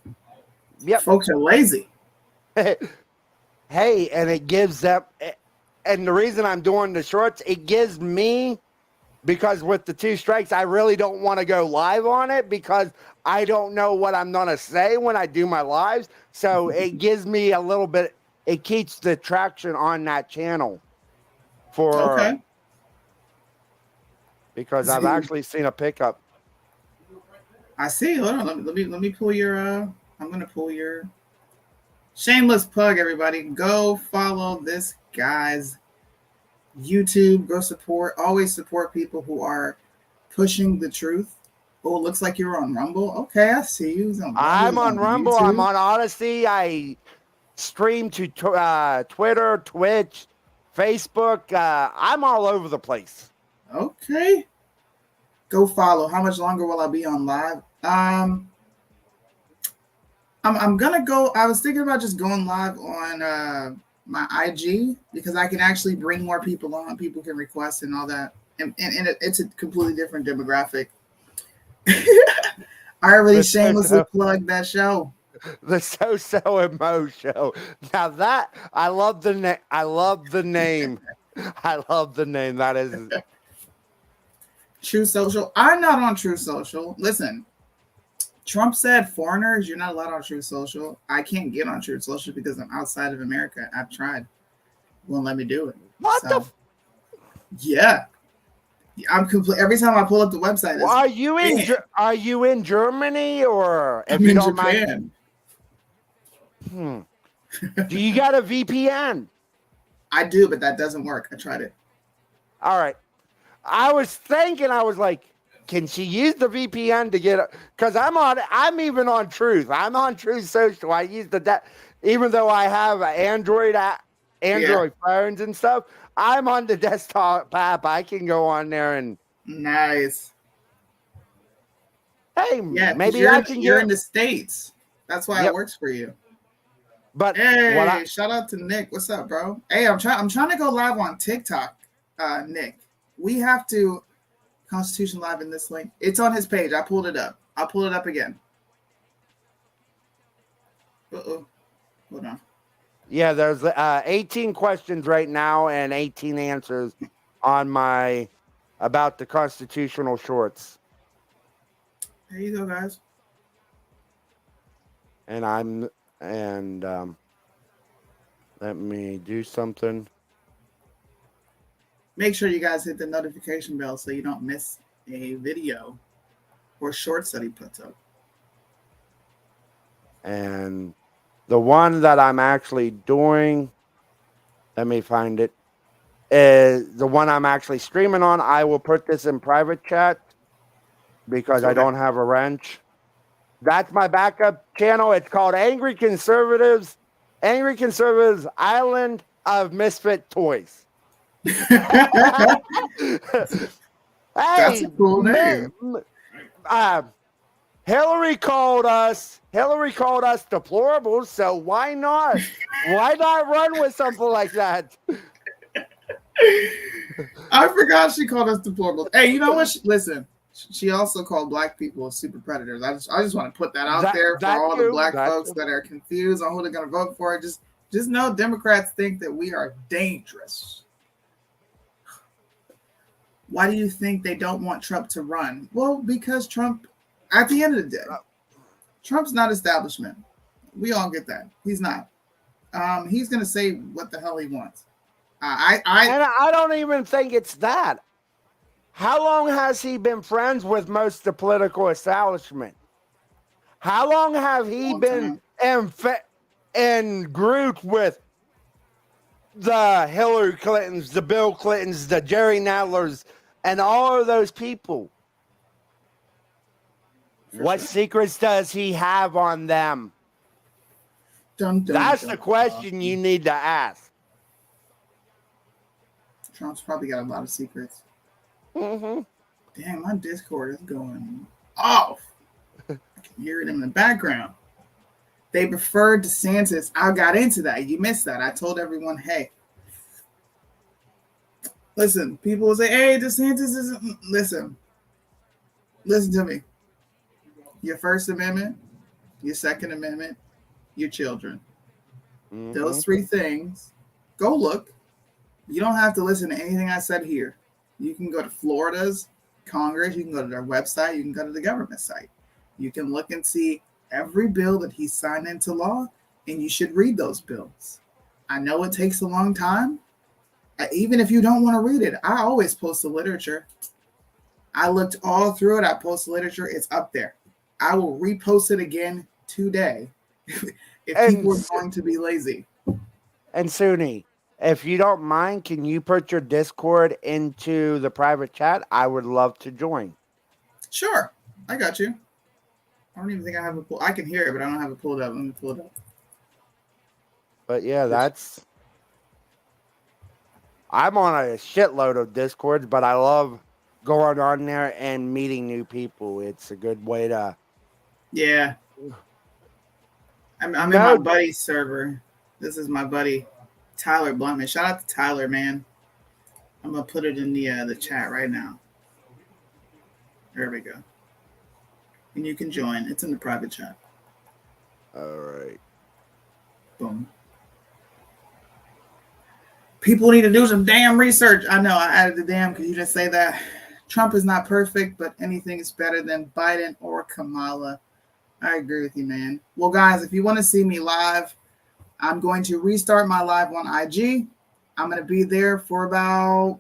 Yep. Folks are lazy. Hey, and it gives them, and the reason I'm doing the shorts, it gives me, because with the 2 strikes, I really don't want to go live on it because I don't know what I'm going to say when I do my lives. So it gives me a little bit, it keeps the traction on that channel for, because I've actually seen a pickup. I see. Hold on. Let me pull your, I'm going to pull your shameless plug, everybody. Go follow this guy's YouTube. Go always support people who are pushing the truth. Oh, looks like you're on Rumble. Okay, I see you. I'm on Rumble. YouTube. I'm on Odyssey. I stream to Twitter, Twitch, Facebook. I'm all over the place. Okay. Go follow. How much longer will I be on live? I'm gonna go. I was thinking about just going live on my IG because I can actually bring more people on. People can request and all that, and it's a completely different demographic. I already shamelessly plugged that show. The So and Mo show. Now that I love the name. I love the name. I love the name. That is True Social. I'm not on True Social. Listen. Trump said foreigners, you're not allowed on True Social. I can't get on True Social because I'm outside of America. I've tried. Won't let me do it. What the? Yeah. I'm complete. Every time I pull up the website. Well, are you in Germany or if I'm you in don't Japan? Mind? Do you got a VPN? I do, but that doesn't work. I tried it. All right. I was thinking, I was like, can she use the VPN to get? Because I'm even on Truth. I'm on Truth Social. I use even though I have Android phones and stuff. I'm on the desktop app. I can go on there and Nice. hey, Yeah, maybe you're in the States. That's why it works for you. But hey, shout out to Nick. What's up, bro? Hey, I'm trying to go live on TikTok, Nick. We have to Constitution Live in this link. It's on his page. I pulled it up. I'll pull it up again. Uh-oh. Hold on. Yeah, there's 18 questions right now and 18 answers on my about the constitutional shorts. There you go, guys. And let me do something. Make sure you guys hit the notification bell so you don't miss a video or shorts that he puts up. And the one that I'm actually doing, let me find it, is the one I'm actually streaming on. I will put this in private chat because I don't have a wrench. That's my backup channel. It's called Angry Conservatives Island of Misfit Toys. That's a cool name. Hillary called us deplorables, so why not? Why not run with something like that? I forgot she called us deplorables. Hey, you know what? Listen, she also called black people super predators. I just want to put that out there for all the black folks that are confused on who they're going to vote for. Just know Democrats think that we are dangerous. Why do you think they don't want Trump to run? Well, because Trump, at the end of the day, Trump's not establishment. We all get that. He's not. He's going to say what the hell he wants. I don't even think it's that. How long has he been friends with most of the political establishment? How long have he been in group with the Hillary Clintons, the Bill Clintons, the Jerry Nadlers, and all of those people? What secrets does he have on them? That's the question you need to ask. Trump's probably got a lot of secrets. Mm-hmm. Damn, my Discord is going off. I can hear it in the background. They preferred DeSantis. I got into that. You missed that. I told everyone, hey, listen, people will say, hey, DeSantis isn't. Listen to me. Your First Amendment, your Second Amendment, your children. Mm-hmm. Those three things, go look. You don't have to listen to anything I said here. You can go to Florida's Congress. You can go to their website. You can go to the government site. You can look and see every bill that he signed into law, and you should read those bills. I know it takes a long time. Even if you don't want to read it, I always post the literature. I looked all through it. I post the literature. It's up there. I will repost it again today if people are going to be lazy. And Suni, if you don't mind, can you put your Discord into the private chat? I would love to join. Sure. I got you. I don't even think I have it pulled. I can hear it, but I don't have it pulled up. Let me pull it up. But yeah, I'm on a shitload of Discords, but I love going on there and meeting new people. It's a good way to... Yeah. I'm in my buddy's server. This is my buddy, Tyler Bluntman. Shout out to Tyler, man. I'm going to put it in the chat right now. There we go. And you can join. It's in the private chat. All right. Boom. People need to do some damn research. I know I added the damn because you just say that. Trump is not perfect, but anything is better than Biden or Kamala. I agree with you, man. Well, guys, if you want to see me live, I'm going to restart my live on IG. I'm going to be there for about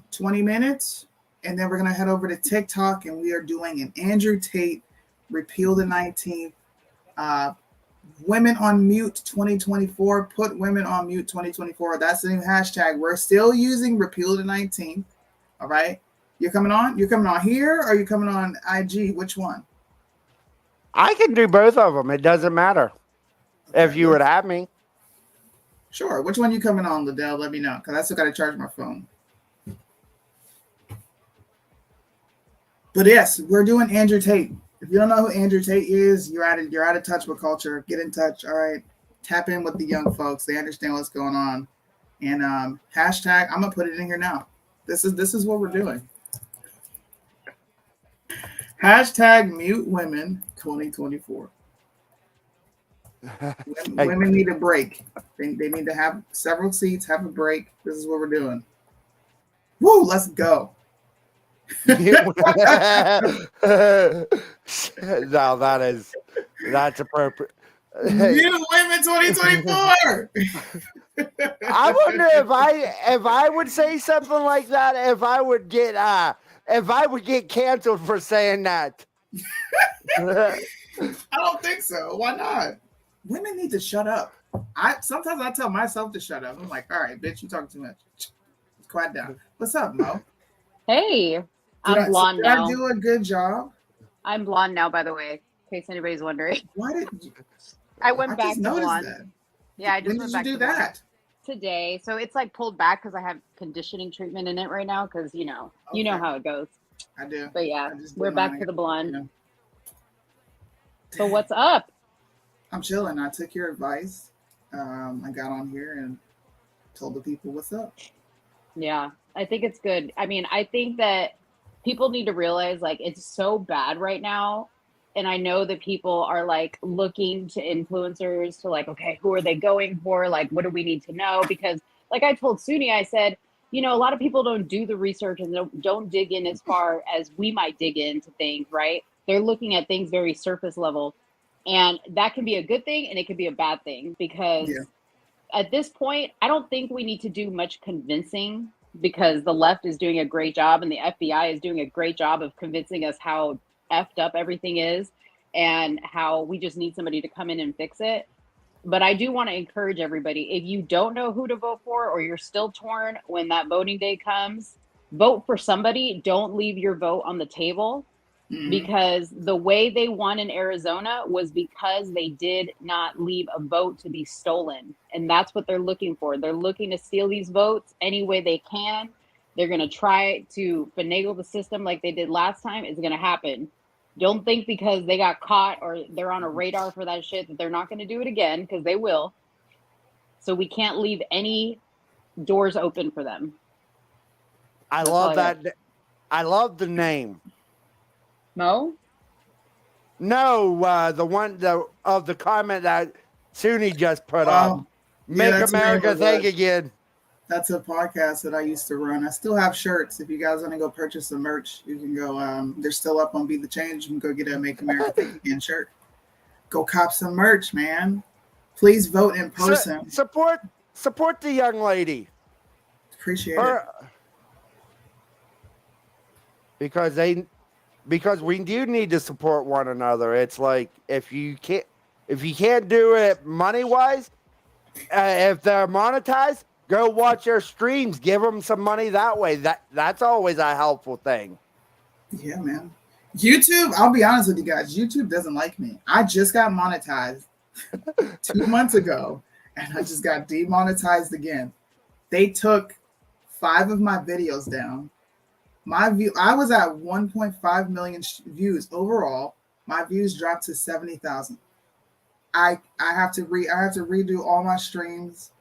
20 minutes. And then we're going to head over to TikTok, and we are doing an Andrew Tate Repeal the 19th Women on Mute 2024. Put Women on Mute 2024. That's the new hashtag. We're still using Repeal the 19th. All right. You're coming on? You're coming on here or you're coming on IG? Which one? I can do both of them. It doesn't matter. Okay, If you would have me. Sure. Which one you coming on, Liddell? Let me know, because I still got to charge my phone. But yes, we're doing Andrew Tate. If you don't know who Andrew Tate is, you're out of touch with culture. Get in touch. All right. Tap in with the young folks. They understand what's going on. And hashtag, I'm gonna put it in here now. This is what we're doing. Hashtag Mute Women 2024. Women need a break. They need to have several seats, have a break. This is what we're doing. Woo, let's go. No, that's appropriate. Mute Women 2024. I wonder if I would say something like that, if I would get canceled for saying that. I don't think so. Why not? Women need to shut up. Sometimes I tell myself to shut up. I'm like, all right, bitch, you talking too much. Quiet down. What's up, Mo? Hey, I'm blonde now. Did I do a good job? I'm blonde now, by the way, in case anybody's wondering. Why did you? I went back to blonde. That. Yeah, I just when went did back you do to that? Today. So it's like pulled back because I have conditioning treatment in it right now. Because you know how it goes. I do. But yeah, we're back to the blonde. You know. So what's up? I'm chilling. I took your advice. I got on here and told the people what's up. Yeah, I think it's good. I mean, I think that people need to realize like it's so bad right now. And I know that people are like looking to influencers to like, okay, who are they going for? Like, what do we need to know? Because like I told Suni, I said, you know, a lot of people don't do the research and don't dig in as far as we might dig into things, right? They're looking at things very surface level. And that can be a good thing and it can be a bad thing because at this point, I don't think we need to do much convincing because the left is doing a great job and the FBI is doing a great job of convincing us how effed up everything is and how we just need somebody to come in and fix it. But I do want to encourage everybody, if you don't know who to vote for or you're still torn when that voting day comes, vote for somebody. Don't leave your vote on the table. Because the way they won in Arizona was because they did not leave a vote to be stolen. And that's what they're looking for. They're looking to steal these votes any way they can. They're going to try to finagle the system like they did last time. It's going to happen. Don't think because they got caught or they're on a radar for that shit that they're not going to do it again, because they will. So we can't leave any doors open for them. I love that. I love the name. Mo? No, the one of the comment that Suni just put up. Make America think again. That's a podcast that I used to run. I still have shirts. If you guys want to go purchase some merch, you can go. They're still up on Be the Change. You can go get a Make America Think Again shirt. Go cop some merch, man. Please vote in person. Support the young lady. Appreciate it. Because we do need to support one another. It's like if you can't do it money wise, if they're monetized, go watch their streams. Give them some money that way. That's always a helpful thing. Yeah, man. YouTube. I'll be honest with you guys. YouTube doesn't like me. I just got monetized 2 months ago, and I just got demonetized again. They took 5 of my videos down. I was at 1.5 million views overall. My views dropped to 70,000. I have to redo all my streams,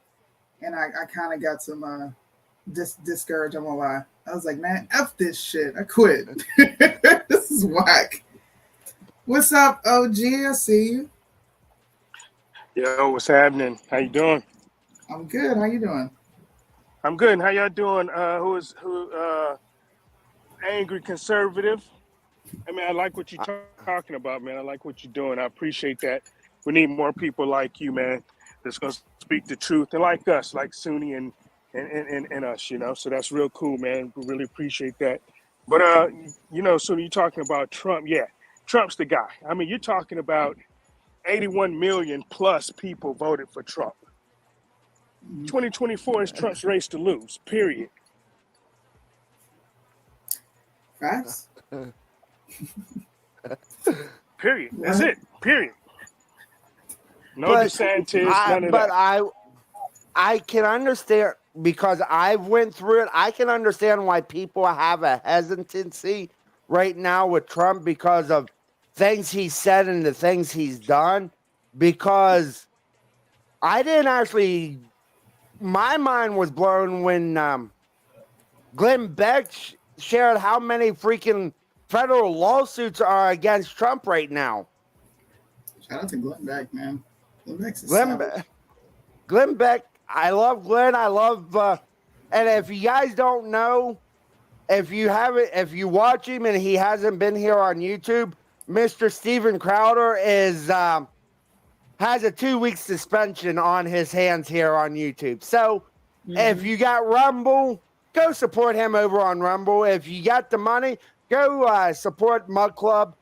and I kind of got some discouraged. I'm gonna lie. I was like, man, F this shit. I quit. This is whack. What's up, OG? I see you. Yo, what's happening? How you doing? I'm good. How you doing? I'm good. How y'all doing? Who? Angry conservative. I mean, I like what you're talking about, man. I like what you're doing. I appreciate that. We need more people like you, man, that's gonna speak the truth, and like us, like Suni and us, you know. So that's real cool, man. We really appreciate that. But you know, Suni, you're talking about Trump. Yeah, Trump's the guy. I mean, you're talking about 81 million plus people voted for Trump. 2024 is Trump's race to lose, period. Facts. Period. That's it. Period. No But DeSantis, none of that. I can understand, because I went through it. I can understand why people have a hesitancy right now with Trump because of things he said and the things he's done. Because I didn't actually, my mind was blown when Glenn Beck shared how many freaking federal lawsuits are against Trump right now. Shout out to Glenn Beck, man. Glenn Beck's a Glenn, savage. Glenn Beck, I love Glenn. I love, and if you guys don't know, if you watch him and he hasn't been here on YouTube, Mr. Steven Crowder has a 2-week suspension on his hands here on YouTube. So if you got Rumble, go support him over on Rumble. If you got the money, go support Mug Club,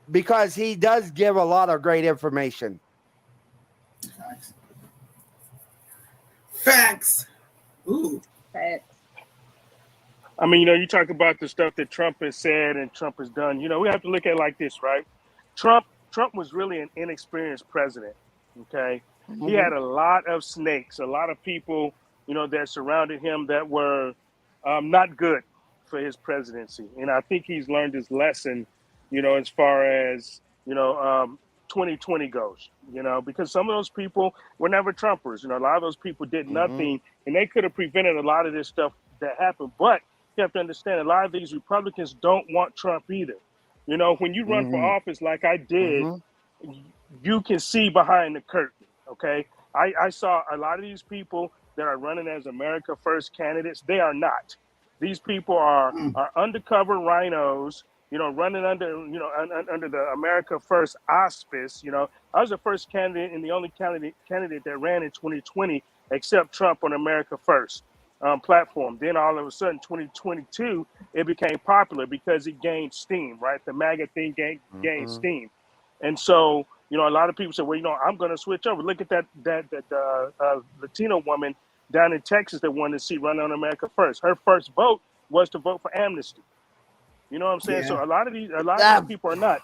because he does give a lot of great information. Facts. Facts. Ooh. But I mean, you talk about the stuff that Trump has said and Trump has done. We have to look at it like this, right? Trump was really an inexperienced president, okay? He had a lot of snakes, a lot of people, that surrounded him that were not good for his presidency. And I think he's learned his lesson, as far as, 2020 goes, because some of those people were never Trumpers. A lot of those people did nothing, and they could have prevented a lot of this stuff that happened. But you have to understand, a lot of these Republicans don't want Trump either. When you run for office like I did, you can see behind the curtain, okay? I saw a lot of these people that are running as America First candidates. They are not. These people are undercover rhinos, running under, under the America First auspice. I was the first candidate and the only candidate that ran in 2020, except Trump, on America First platform. Then all of a sudden, 2022, it became popular because it gained steam, right? The MAGA thing gained steam. And so, a lot of people say, well, I'm going to switch over. Look at that Latino woman down in Texas that wanted to see run on America First. Her first vote was to vote for amnesty. You know what I'm saying? Yeah. So a lot of these people are not.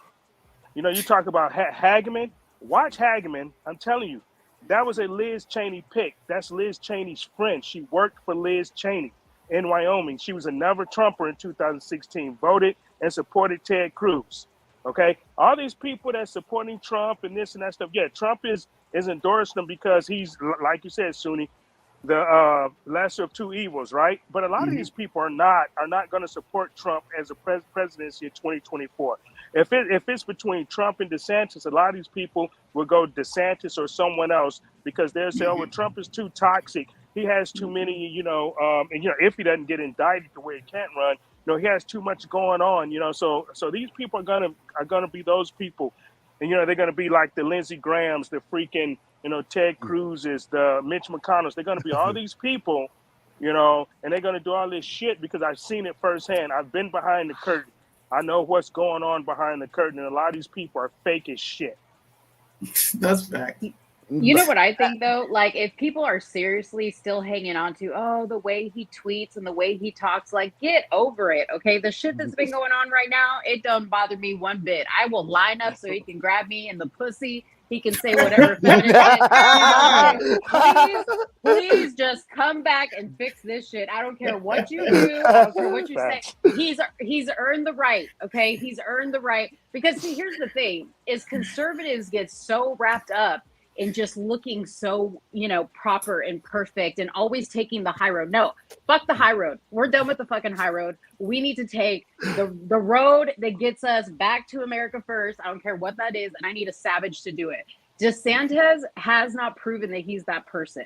You talk about Hageman. Watch Hageman. I'm telling you, that was a Liz Cheney pick. That's Liz Cheney's friend. She worked for Liz Cheney in Wyoming. She was a never Trumper in 2016. Voted and supported Ted Cruz. Okay, all these people that's supporting Trump and this and that stuff. Yeah, Trump is endorsing them because he's, like you said, Sunni, the lesser of two evils, right? But a lot of these people are not going to support Trump as a presidency in 2024. If it's between Trump and DeSantis, a lot of these people will go DeSantis or someone else because they'll say, "Oh, well, Trump is too toxic. He has too many, and if he doesn't get indicted the way he can't run, he has too much going on, So these people are gonna be those people, and they're gonna be like the Lindsey Grahams, the freaking Ted Cruz's, the Mitch McConnells. They're gonna be all these people, and they're gonna do all this shit because I've seen it firsthand. I've been behind the curtain. I know what's going on behind the curtain, and a lot of these people are fake as shit. That's fact. You know what I think though? Like, if people are seriously still hanging on to, the way he tweets and the way he talks, like, get over it, okay? The shit that's been going on right now, it don't bother me one bit. I will line up so he can grab me in the pussy. He can say whatever. Please just come back and fix this shit. I don't care what you do. I don't care what you say. He's earned the right, okay? He's earned the right. Because see, here's the thing, is conservatives get so wrapped up in just looking so, proper and perfect and always taking the high road. No, fuck the high road. We're done with the fucking high road. We need to take the road that gets us back to America First. I don't care what that is, and I need a savage to do it. DeSantis has not proven that he's that person.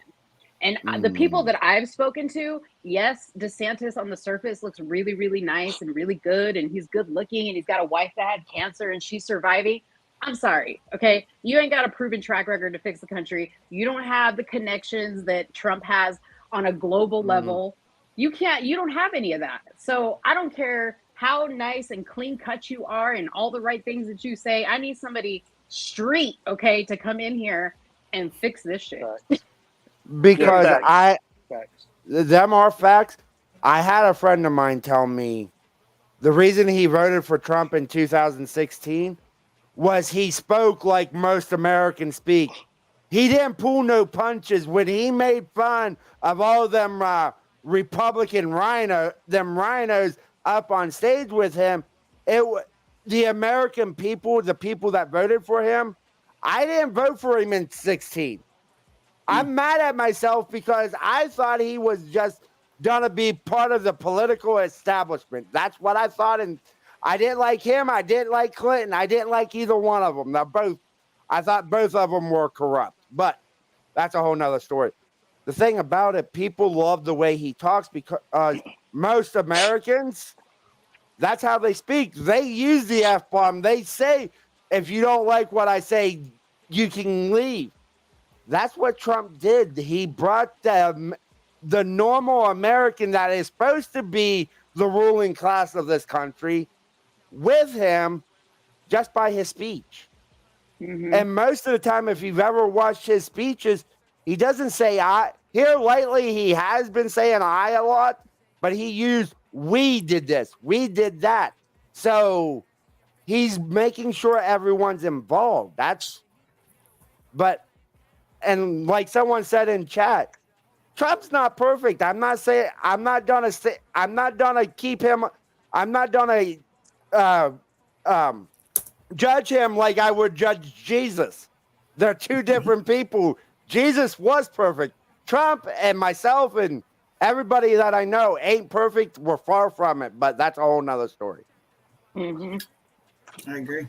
And the people that I've spoken to, yes, DeSantis on the surface looks really, really nice and really good, and he's good looking, and he's got a wife that had cancer and she's surviving. I'm sorry, okay? You ain't got a proven track record to fix the country. You don't have the connections that Trump has on a global level. You don't have any of that. So I don't care how nice and clean cut you are and all the right things that you say. I need somebody street, okay, to come in here and fix this shit. Because Yeah, facts. them are facts. I had a friend of mine tell me the reason he voted for Trump in 2016 was he spoke like most Americans speak. He didn't pull no punches when he made fun of all them Republican rhinos up on stage with him. The American people, the people that voted for him, I didn't vote for him in 16. I'm mad at myself because I thought he was just gonna be part of the political establishment. That's what I thought, and I didn't like him. I didn't like Clinton. I didn't like either one of them. I thought both of them were corrupt, but that's a whole nother story. The thing about it, people love the way he talks because most Americans, that's how they speak. They use the F-bomb. They say, if you don't like what I say, you can leave. That's what Trump did. He brought the normal American that is supposed to be the ruling class of this country with him just by his speech. Mm-hmm. And most of the time, if you've ever watched his speeches, he doesn't say I. Here lately, he has been saying I a lot, but he used we did this, we did that. So he's making sure everyone's involved. And like someone said in chat, Trump's not perfect. I'm not gonna keep him. I'm not gonna judge him like I would judge Jesus. They're two different people. Jesus was perfect. Trump and myself and everybody that I know ain't perfect. We're far from it, but that's a whole nother story. Mm-hmm. I agree.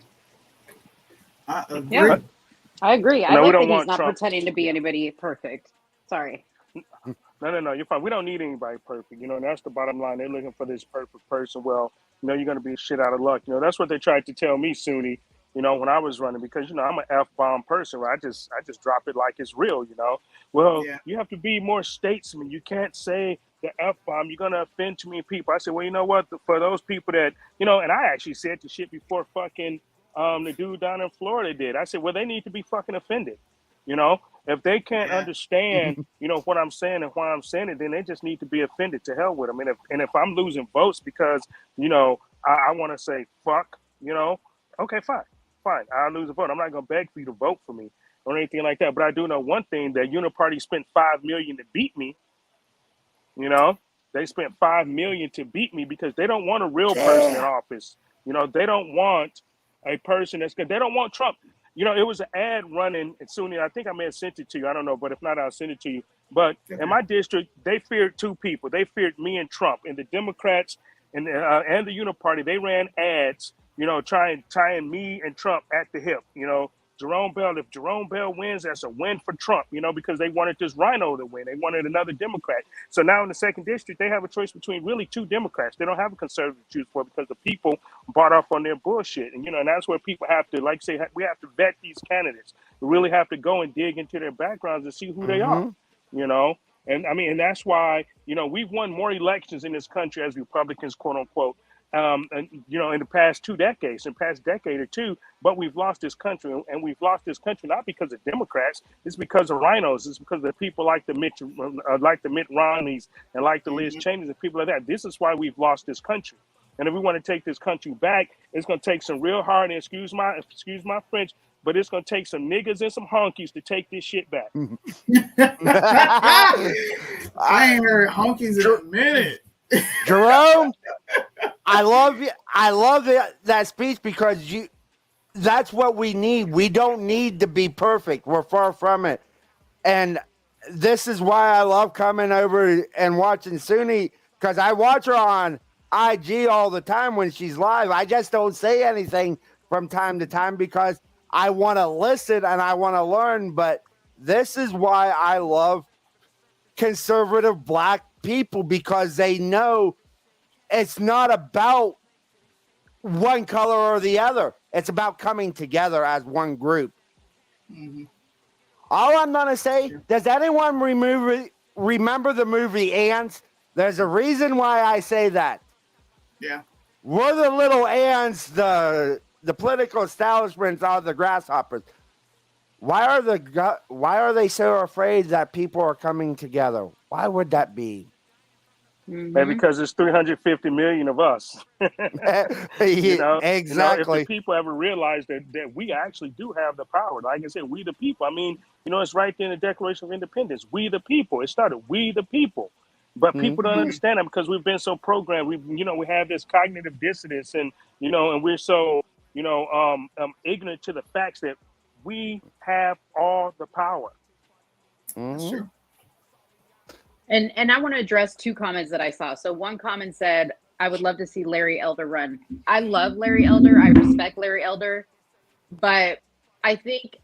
I agree. Yeah. I agree. I No, we like don't that he's want not Trump. pretending to be anybody perfect. Sorry. No, you're fine. We don't need anybody perfect. You know, and that's the bottom line. They're looking for this perfect person. Well, you know, you're going to be shit out of luck. You know, that's what they tried to tell me, Sunni, you know, when I was running, because, you know, I'm an F-bomb person, right? I just drop it like it's real, you know. Well, Yeah. you have to be more statesman. You can't say the F-bomb. You're going to offend too many people. I said, well, you know what? For those people that, you know, and I actually said the shit before fucking the dude down in Florida did. I said, well, they need to be fucking offended, you know. If they can't Yeah. understand, you know, what I'm saying and why I'm saying it, then they just need to be offended. To hell with them. And if I'm losing votes because, you know, I want to say fuck, you know, okay, fine. I'll lose a vote. I'm not gonna beg for you to vote for me or anything like that. But I do know one thing: that Uniparty spent $5 million to beat me. You know, they spent $5 million to beat me because they don't want a real person in office. You know, they don't want a person that's good. They don't want Trump. You know, it was an ad running, and Sunni, I think I may have sent it to you. I don't know, but if not, I'll send it to you. But in my district, they feared two people. They feared me and Trump. And the Democrats and the Uniparty, they ran ads, you know, tying me and Trump at the hip. You know, if Jerome Bell wins, that's a win for Trump, you know, because they wanted this rhino to win. They wanted another Democrat. So now in the second district, they have a choice between really two Democrats. They don't have a conservative to choose for because the people bought off on their bullshit. And, you know, and that's where people have to, like say, we have to vet these candidates. We really have to go and dig into their backgrounds and see who they are, you know. And I mean, and that's why, you know, we've won more elections in this country as Republicans, quote unquote, and, you know, in the past 2 decades, in the past decade or two, but we've lost this country, and we've lost this country not because of Democrats, it's because of rhinos, it's because of people like the Mitt Romneys and like the Liz Cheneys and people like that. This is why we've lost this country. And if we want to take this country back, it's going to take some real hard, and excuse my French, but it's going to take some niggas and some honkies to take this shit back. I ain't heard honkies in a minute. Jerome, I love you. I love that speech because that's what we need. We don't need to be perfect. We're far from it. And this is why I love coming over and watching Sunni, because I watch her on IG all the time when she's live. I just don't say anything from time to time because I want to listen and I want to learn. But this is why I love conservative black people, because they know it's not about one color or the other. It's about coming together as one group. Mm-hmm. All I'm going to say, does anyone remember the movie Ants? There's a reason why I say that. Yeah. We're the little ants, the the political establishments are the grasshoppers. Why are they so afraid that people are coming together? Why would that be? And because there's 350 million of us. You know, Exactly. if the people ever realize that we actually do have the power, like I said, we the people. I mean, it's right there in the Declaration of Independence. We the people. It started, we the people. But people don't understand that because we've been so programmed. We have this cognitive dissonance, and and we're so ignorant to the facts that we have all the power. That's true. And I want to address two comments that I saw. So one comment said, I would love to see Larry Elder run. I love Larry Elder. I respect Larry Elder. But I think,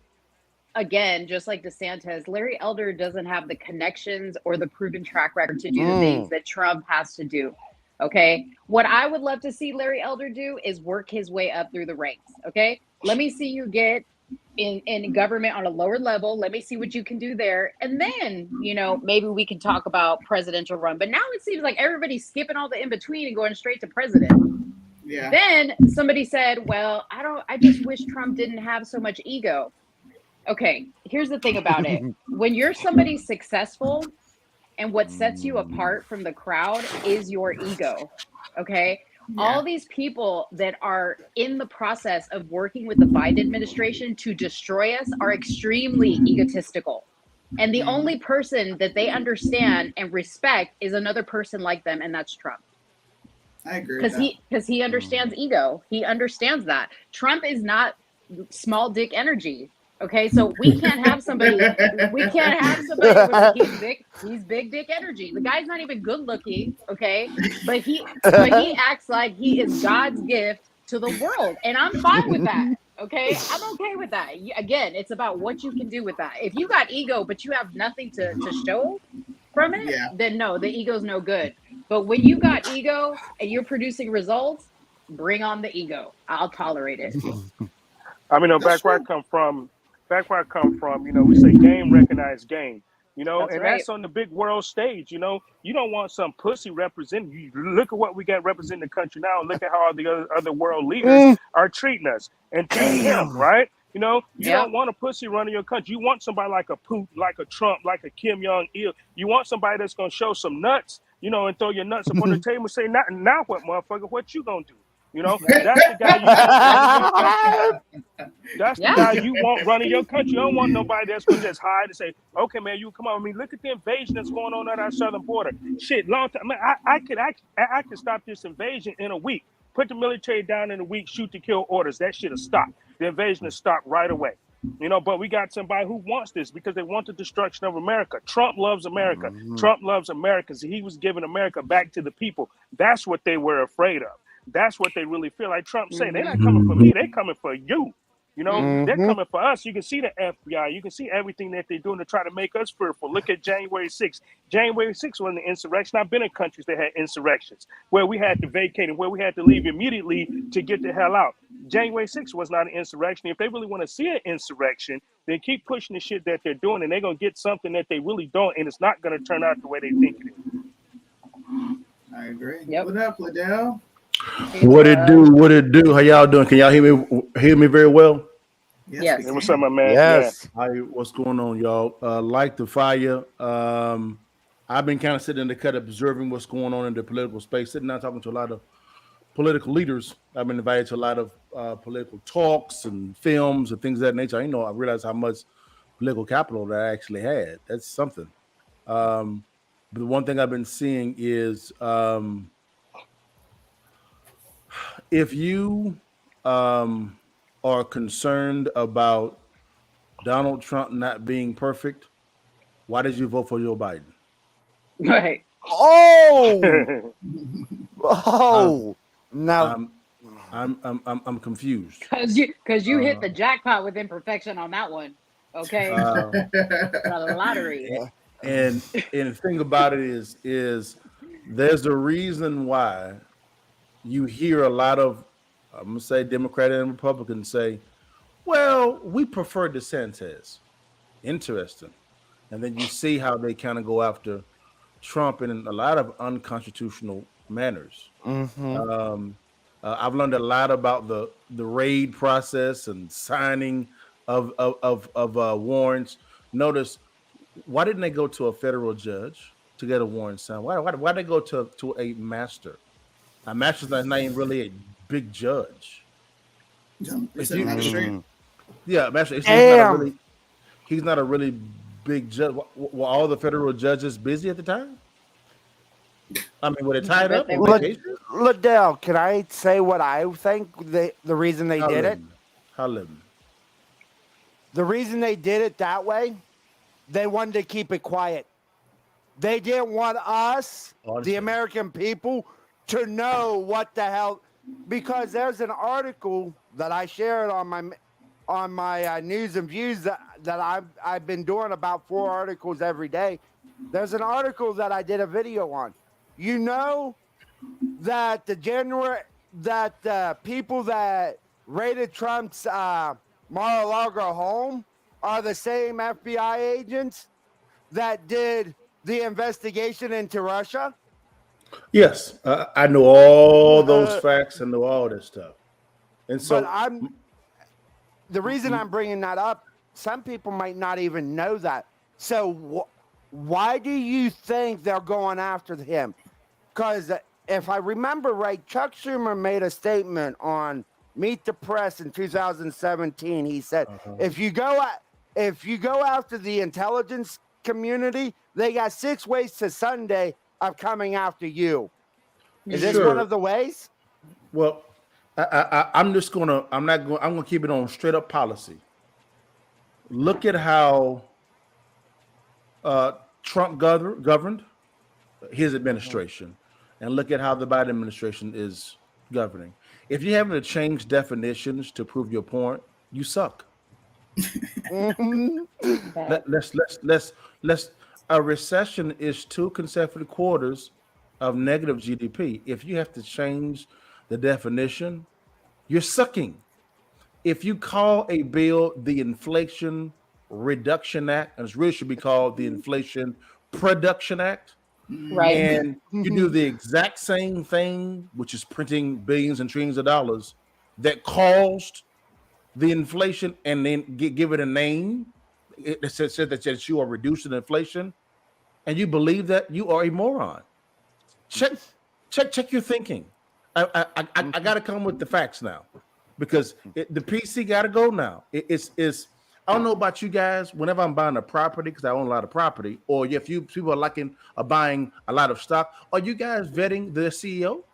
again, just like DeSantis, Larry Elder doesn't have the connections or the proven track record to do the things that Trump has to do. Okay. What I would love to see Larry Elder do is work his way up through the ranks. Okay. Let me see you get in government on a lower level. Let me see what you can do there. And then, maybe we can talk about presidential run. But now it seems like everybody's skipping all the in between and going straight to president. Yeah. Then somebody said, well, I just wish Trump didn't have so much ego. Okay, here's the thing about it. When you're somebody successful and what sets you apart from the crowd is your ego. Okay. Yeah. All these people that are in the process of working with the Biden administration to destroy us are extremely egotistical. And the only person that they understand and respect is another person like them, and that's Trump. I agree. Because he understands ego. He understands that. Trump is not small dick energy. Okay, so we can't have somebody with he's big dick energy. The guy's not even good looking, okay? But he acts like he is God's gift to the world. And I'm fine with that. Okay. I'm okay with that. Again, it's about what you can do with that. If you got ego, but you have nothing to show from it, then no, the ego's no good. But when you got ego and you're producing results, bring on the ego. I'll tolerate it. I mean, back where I come from, we say game recognized game, that's on the big world stage. You don't want some pussy representing you. Look at what we got representing the country now. Look at how all the other world leaders are treating us and treating him, right? You don't want a pussy running your country. You want somebody like a Putin, like a Trump, like a Kim Jong-il. You want somebody that's going to show some nuts, and throw your nuts up on the table and say, now what, motherfucker, what you going to do? That's the guy you want running your country. You don't want nobody that's going to just hide and say, okay, man, you come on. I mean, look at the invasion that's going on at our southern border. Shit, long time. I could stop this invasion in a week. Put the military down in a week, shoot to kill orders. That shit will stop. The invasion will stop right away. But we got somebody who wants this because they want the destruction of America. Trump loves America. Trump loves America. So he was giving America back to the people. That's what they were afraid of. That's what they really feel. Like Trump said, they're not coming for me. They're coming for you. They're coming for us. You can see the FBI. You can see everything that they're doing to try to make us fearful. Look at January 6th. January 6th was an insurrection. I've been in countries that had insurrections where we had to vacate and where we had to leave immediately to get the hell out. January 6th was not an insurrection. If they really want to see an insurrection, then keep pushing the shit that they're doing, and they're going to get something that they really don't, and it's not going to turn out the way they think it is. I agree. Yep. What up, Liddell? What it do? How y'all doing? Can y'all hear me very well? Yes. Hey, what's up, my man? Yes. Hi, what's going on, y'all? Like the fire. I've been kind of sitting in the cut observing what's going on in the political space, sitting down talking to a lot of political leaders. I've been invited to a lot of political talks and films and things of that nature. I realized how much political capital that I actually had. That's something. But the one thing I've been seeing is if you are concerned about Donald Trump not being perfect, why did you vote for Joe Biden? Right. Now I'm confused. Because you hit the jackpot with imperfection on that one. Okay. The lottery. And the thing about it is there's a reason why you hear a lot of, I'm gonna say, Democrat and Republicans say, well, we prefer DeSantis. Interesting. And then you see how they kind of go after Trump in a lot of unconstitutional manners. I've learned a lot about the raid process and signing of warrants. Notice, why didn't they go to a federal judge to get a warrant signed? Why they go to a master? A master's not even really a big judge. It's a magistrate. Yeah, master. Damn. He's not a really big judge. Were all the federal judges busy at the time? I mean, were they tied up? Liddell, can I say what I think the reason they did it? The reason they did it that way, they wanted to keep it quiet. They didn't want us, the American people, to know what the hell, because there's an article that I shared on my news and views that I've been doing about 4 articles every day. There's an article that I did a video on. You know that the people that raided Trump's Mar-a-Lago home are the same FBI agents that did the investigation into Russia? Yes, I know all those facts and know all this stuff. And so, but the reason I'm bringing that up, some people might not even know that. So why do you think they're going after him? Because if I remember right, Chuck Schumer made a statement on Meet the Press in 2017. He said, if you go after the intelligence community, they got 6 ways to Sunday of coming after you. Is this one of the ways? Well, I'm gonna keep it on straight up policy. Look at how Trump governed his administration, and look at how the Biden administration is governing. If you're having to change definitions to prove your point, you suck. Let's. A recession is 2 consecutive quarters of negative GDP. If you have to change the definition, you're sucking. If you call a bill the Inflation Reduction Act, and it really should be called the Inflation Production Act, right? And you do the exact same thing, which is printing billions and trillions of dollars that caused the inflation, and then give it a name. It says that you are reducing inflation, and you believe that, you are a moron. Check your thinking. I got to come with the facts now, because the PC got to go now. It's I don't know about you guys. Whenever I'm buying a property, because I own a lot of property, or if people are buying a lot of stock, are you guys vetting the CEO?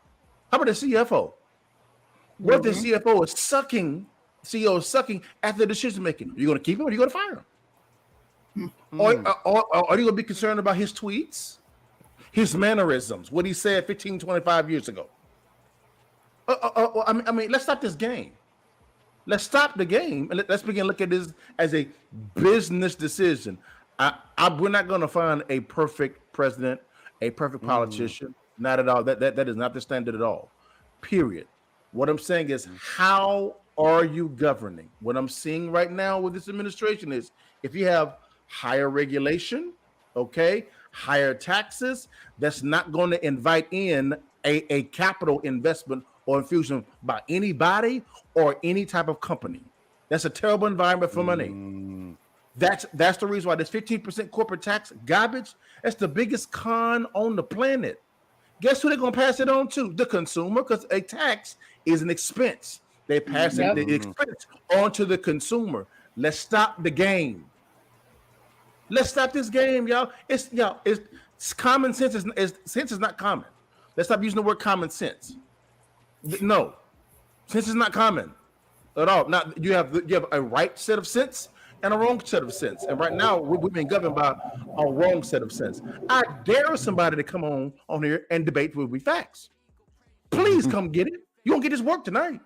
How about the CFO? What if the CFO is sucking? CEO is sucking at the decision making. Are you going to keep him, or are you going to fire him? Or are you going to be concerned about his tweets, his mannerisms, what he said 15, 25 years ago? I mean, let's stop this game. Let's stop the game, and let's begin looking at this as a business decision. We're not going to find a perfect president, a perfect politician. Not at all. That is not the standard at all. Period. What I'm saying is, how are you governing? What I'm seeing right now with this administration is, if you have higher regulation, higher taxes, that's not going to invite in a capital investment or infusion by anybody or any type of company. That's a terrible environment for money. That's the reason why this 15% corporate tax garbage, that's the biggest con on the planet. Guess who they're going to pass it on to? The consumer, because a tax is an expense. They pass the expense on to the consumer. Let's stop the game. Let's stop this game, y'all. It's common sense. Sense is not common. Let's stop using the word common sense. No, sense is not common at all. Now you have a right set of sense and a wrong set of sense, and right now we've been governed by a wrong set of sense. I dare somebody to come on here and debate with me facts. Please come get it. You won't get this work tonight.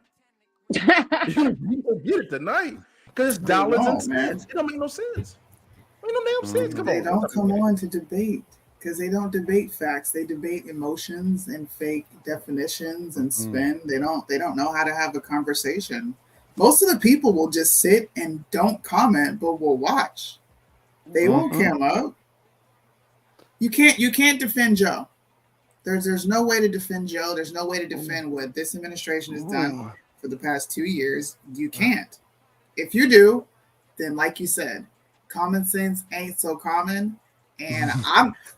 You don't get it tonight because it's dollars and cents. It don't make no sense. It don't make no sense. They don't come on to debate because they don't debate facts. They debate emotions and fake definitions and spin. They don't know how to have a conversation. Most of the people will just sit and don't comment, but will watch. They won't come up. You can't defend Joe. There's no way to defend Joe. There's no way to defend what this administration has done for the past 2 years. You can't. If you do, then like you said, common sense ain't so common. And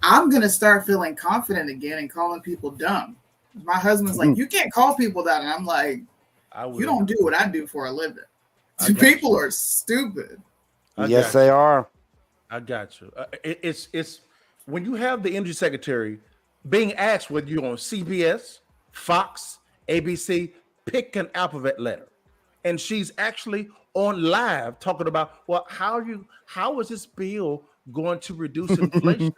I'm gonna start feeling confident again and calling people dumb. My husband's like, you can't call people that, and I'm like, you don't do what I do for a living. People are stupid. Yes, they are. I got you. It's when you have the energy secretary being asked whether you're on CBS, Fox, ABC, pick an alphabet letter, and she's actually on live talking about, well, how is this bill going to reduce inflation?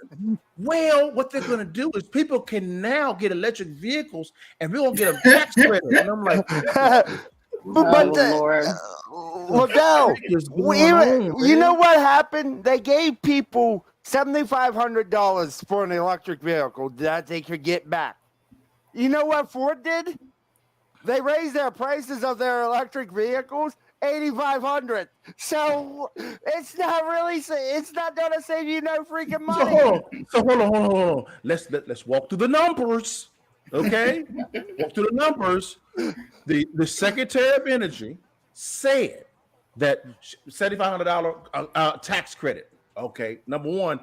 Well, what they're going to do is people can now get electric vehicles, and we're going to get a tax credit. And I'm like, Lord. Well, you know what happened? They gave people $7,500 for an electric vehicle that they could get back. You know what Ford did? They raised their prices of their electric vehicles $8,500. So it's not gonna save you no freaking money. So hold on. Let's walk through the numbers. Okay? Walk through the numbers. The Secretary of Energy said that $7,500 tax credit. Okay, number one,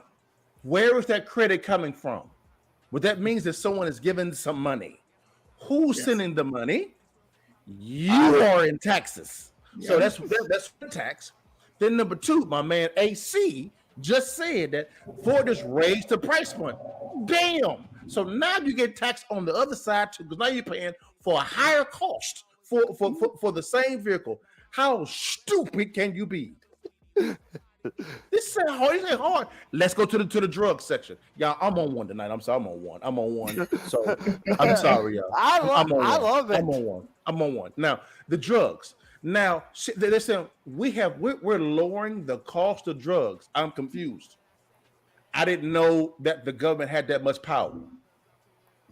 where is that credit coming from? What that means is someone is giving some money. Who's sending the money? You are in Texas. So that's tax. Then number two, my man AC just said that Ford just raised the price point. Damn. So now you get taxed on the other side too, because now you're paying for a higher cost for the same vehicle. How stupid can you be? This ain't hard. Let's go to the drug section. Y'all, I'm on one tonight. I'm sorry, I'm on one. So I'm sorry, y'all. I love it. I'm on one. Now, the drugs. Now, they're saying we're lowering the cost of drugs. I'm confused. I didn't know that the government had that much power.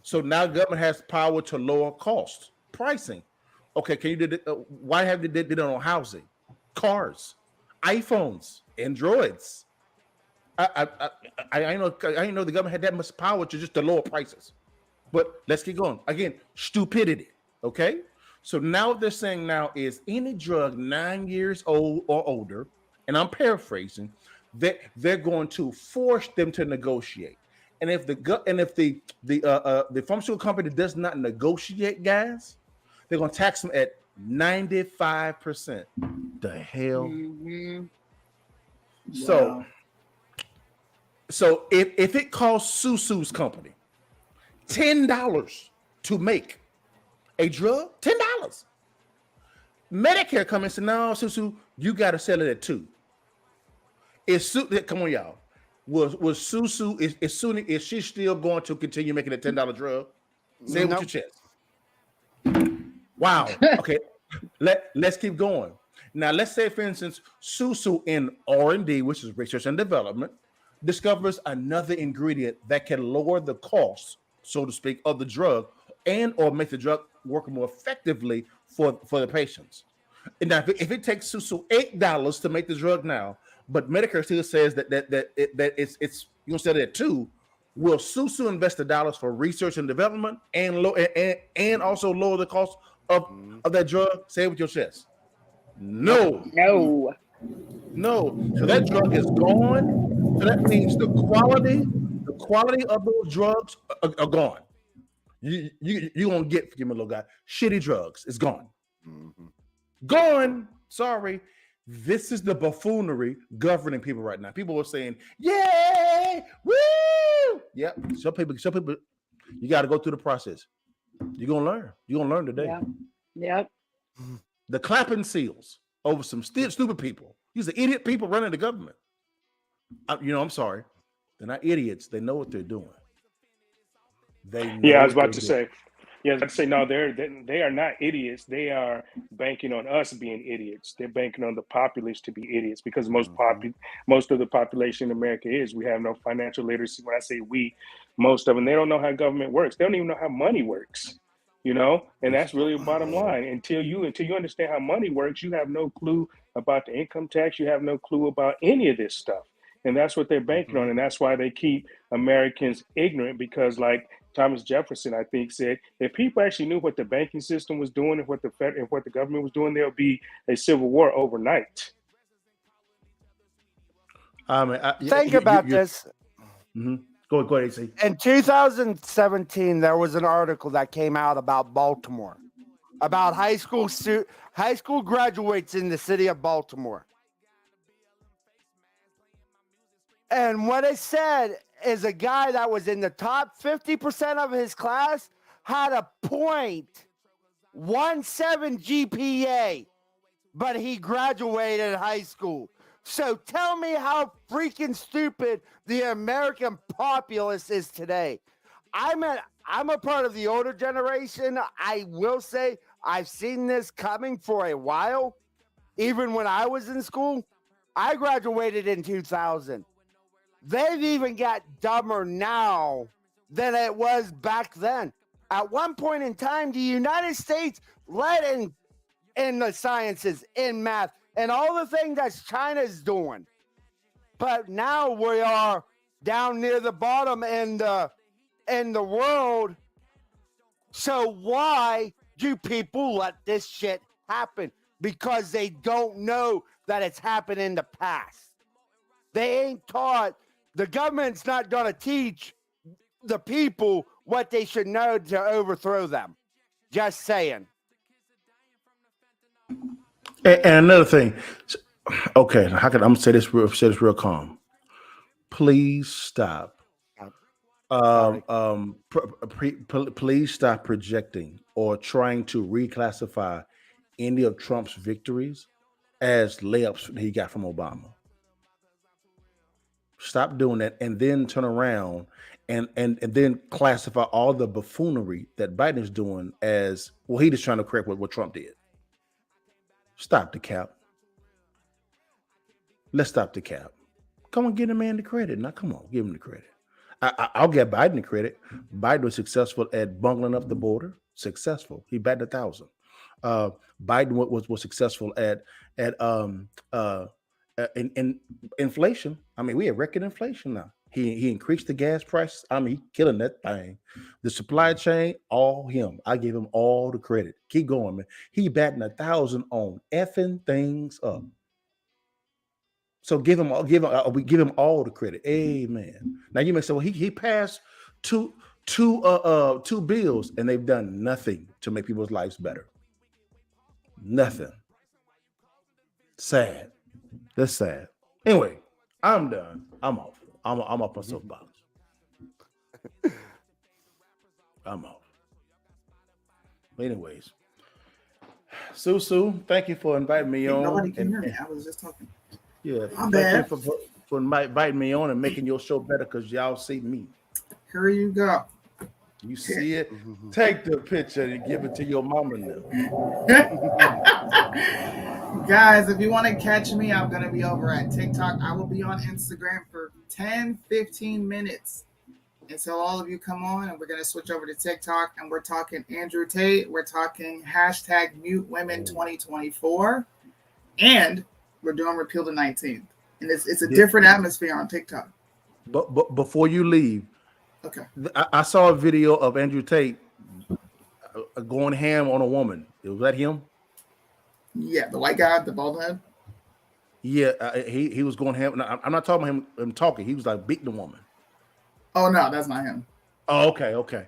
So now the government has power to lower cost pricing. Okay, can you do it? Why have they did it on housing, cars, iPhones, Androids? I didn't know the government had that much power to lower prices. But let's keep going. Again, stupidity. Okay, so now what they're saying now is any drug 9 years old or older, and I'm paraphrasing, that they're going to force them to negotiate. And if the pharmaceutical company does not negotiate, guys, they're going to tax them at 95%. The hell? Mm-hmm. So, Wow. so if it costs Susu's company $10 to make a drug, $10, Medicare come and say, no, Susu, you got to sell it at $2. Come on, y'all. Was Susu is she still going to continue making a $10 drug? Say it with your chest. Wow. Okay. Let's keep going. Now, let's say, for instance, Susu in R&D, which is research and development, discovers another ingredient that can lower the cost, so to speak, of the drug and or make the drug work more effectively for the patients. And now, if it takes Susu $8 to make the drug now, but Medicare still says that it's you gonna sell it at $2, will Susu invest the dollars for research and development and also lower the cost of that drug? Say it with your chest. No. So that drug is gone. So that means the quality of those drugs are gone. You're gonna get, forgive me, little guy, shitty drugs. It's gone. Gone. Sorry. This is the buffoonery governing people right now. People are saying, "Yay, woo!" Yep. Some people. You got to go through the process. You're gonna learn. You're gonna learn today. Yeah. Yep. The clapping seals over some stupid people. These are idiot people running the government. I'm sorry. They're not idiots. They know what they're doing. I was about to say. Yeah, I'd say no. They are not idiots. They are banking on us being idiots. They're banking on the populace to be idiots because most of the population in America is. We have no financial literacy. When I say we, most of them, they don't know how government works. They don't even know how money works. And that's really the bottom line. Until you understand how money works, you have no clue about the income tax. You have no clue about any of this stuff. And that's what they're banking on. And that's why they keep Americans ignorant, because like Thomas Jefferson, I think, said, if people actually knew what the banking system was doing and what the government was doing, there'll be a civil war overnight. Think about this. Mm-hmm. Go ahead, AC. In 2017, there was an article that came out about Baltimore, about high school graduates in the city of Baltimore. And what it said is a guy that was in the top 50% of his class had a 0.17 GPA, but he graduated high school. So tell me how freaking stupid the American populace is today. I'm a part of the older generation. I will say I've seen this coming for a while. Even when I was in school, I graduated in 2000. They've even got dumber now than it was back then. At one point in time, the United States led in the sciences, in math, and all the things that China's doing. But now we are down near the bottom in the world. So why do people let this shit happen? Because they don't know that it's happened in the past. They ain't taught. The government's not going to teach the people what they should know to overthrow them. Just saying. And another thing, okay, I'm gonna say this real calm. Please stop. Please stop projecting or trying to reclassify any of Trump's victories as layups that he got from Obama. Stop doing that, and then turn around and then classify all the buffoonery that Biden is doing as, well, he just trying to correct what Trump did. Stop the cap. Let's stop the cap. Come on, give the man the credit. Now, come on, give him the credit. I'll give Biden the credit. Biden was successful at bungling up the border. Successful. He batted 1,000. Biden was successful at in inflation. I mean, we have record inflation now. He increased the gas prices. I mean, he killing that thing. The supply chain, all him. I give him all the credit. Keep going, man. He batting 1,000 on effing things up. So give him all the credit. Amen. Now you may say, well, he passed two bills and they've done nothing to make people's lives better. Nothing. Sad. That's sad. Anyway, I'm done. I'm off. I'm off my soapbox. I'm off. Anyways, Sue, thank you for inviting me on. Nobody can hear me. I was just talking. Yeah, I'm thank you for inviting me on and making your show better because y'all see me. Here you go. You see it? Take the picture and give it to your mama now. Guys, if you want to catch me, I'm going to be over at TikTok. I will be on Instagram for 10-15 minutes. And so all of you come on and we're going to switch over to TikTok and we're talking Andrew Tate. We're talking #MuteWomen2024. And we're doing Repeal the 19th. And it's a different atmosphere on TikTok. But before you leave, okay, I saw a video of Andrew Tate going ham on a woman. Was that him? Yeah, the white guy, the bald head. Yeah, he was going ham. I'm not talking about him talking. He was like beating the woman. Oh no, that's not him. Oh, okay.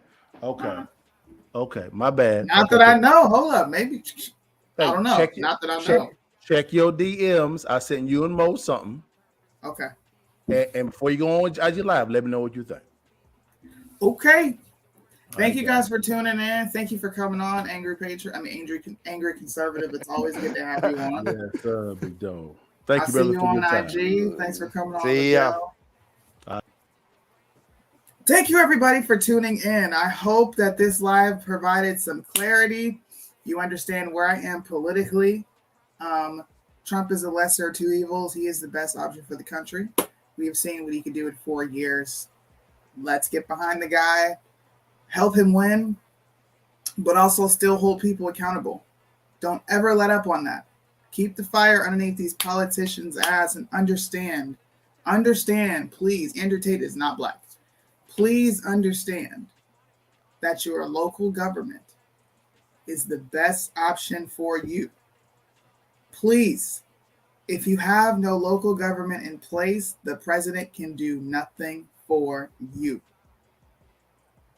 My bad. Not that I know. Hold up, maybe. I don't know. Not that I know. Check your DMs. I sent you and Mo something. Okay. And before you go on IG Live, let me know what you think. Okay. Thank you guys for tuning in. Thank you for coming on, Angry Conservative. It's always good to have you on. Yes, big dog. Thank you, brother. See you on IG. Thanks for coming on. See ya. Thank you, everybody, for tuning in. I hope that this live provided some clarity. You understand where I am politically. Trump is the lesser of two evils. He is the best option for the country. We have seen what he could do in 4 years. Let's get behind the guy, help him win, but also still hold people accountable. Don't ever let up on that. Keep the fire underneath these politicians' ass and understand, please, Andrew Tate is not black. Please understand that your local government is the best option for you. Please, if you have no local government in place, the president can do nothing for you.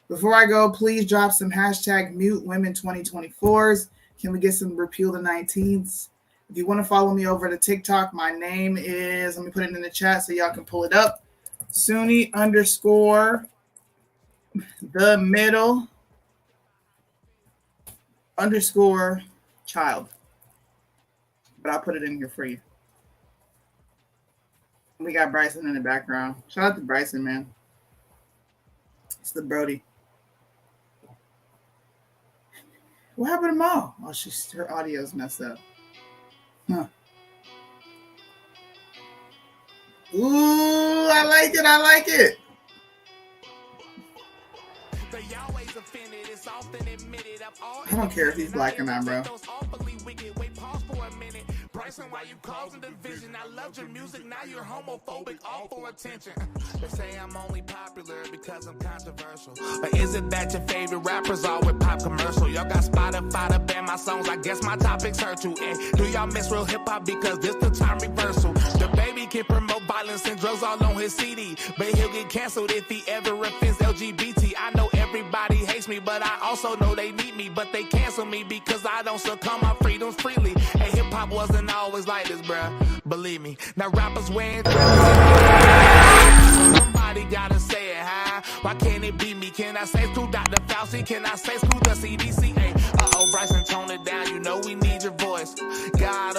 Before I go, please drop some hashtag mute women 2024s. Can we get some repeal the 19s? If you want to follow me over to TikTok, my name is, let me put it in the chat so y'all can pull it up. Sunni _ the middle _ child. But I'll put it in here for you. We got Bryson in the background. Shout out to Bryson, man. It's the Brody. What happened to Mo? Oh, her audio's messed up. Huh. Ooh, I like it. I like it. I don't care if he's black or not, bro. Bryson, why you causing division? I loved your music, now you're homophobic, all for attention. They say I'm only popular because I'm controversial. But is it that your favorite rappers all with pop commercial? Y'all got Spotify to ban my songs, I guess my topics hurt you. And do y'all miss real hip-hop because this the time reversal? The baby can promote violence and drugs all on his CD, but he'll get canceled if he ever offends LGBT. I know everybody hates me, but I also know they need me, but they cancel me because I don't succumb my freedoms freely. And hip-hop wasn't always like this, bruh. Believe me. Now rappers wearing dresses. Somebody gotta say it, huh? Why can't it be me? Can I say screw Dr. Fauci? Can I say screw the CDC? Hey, Bryson, tone it down. You know we need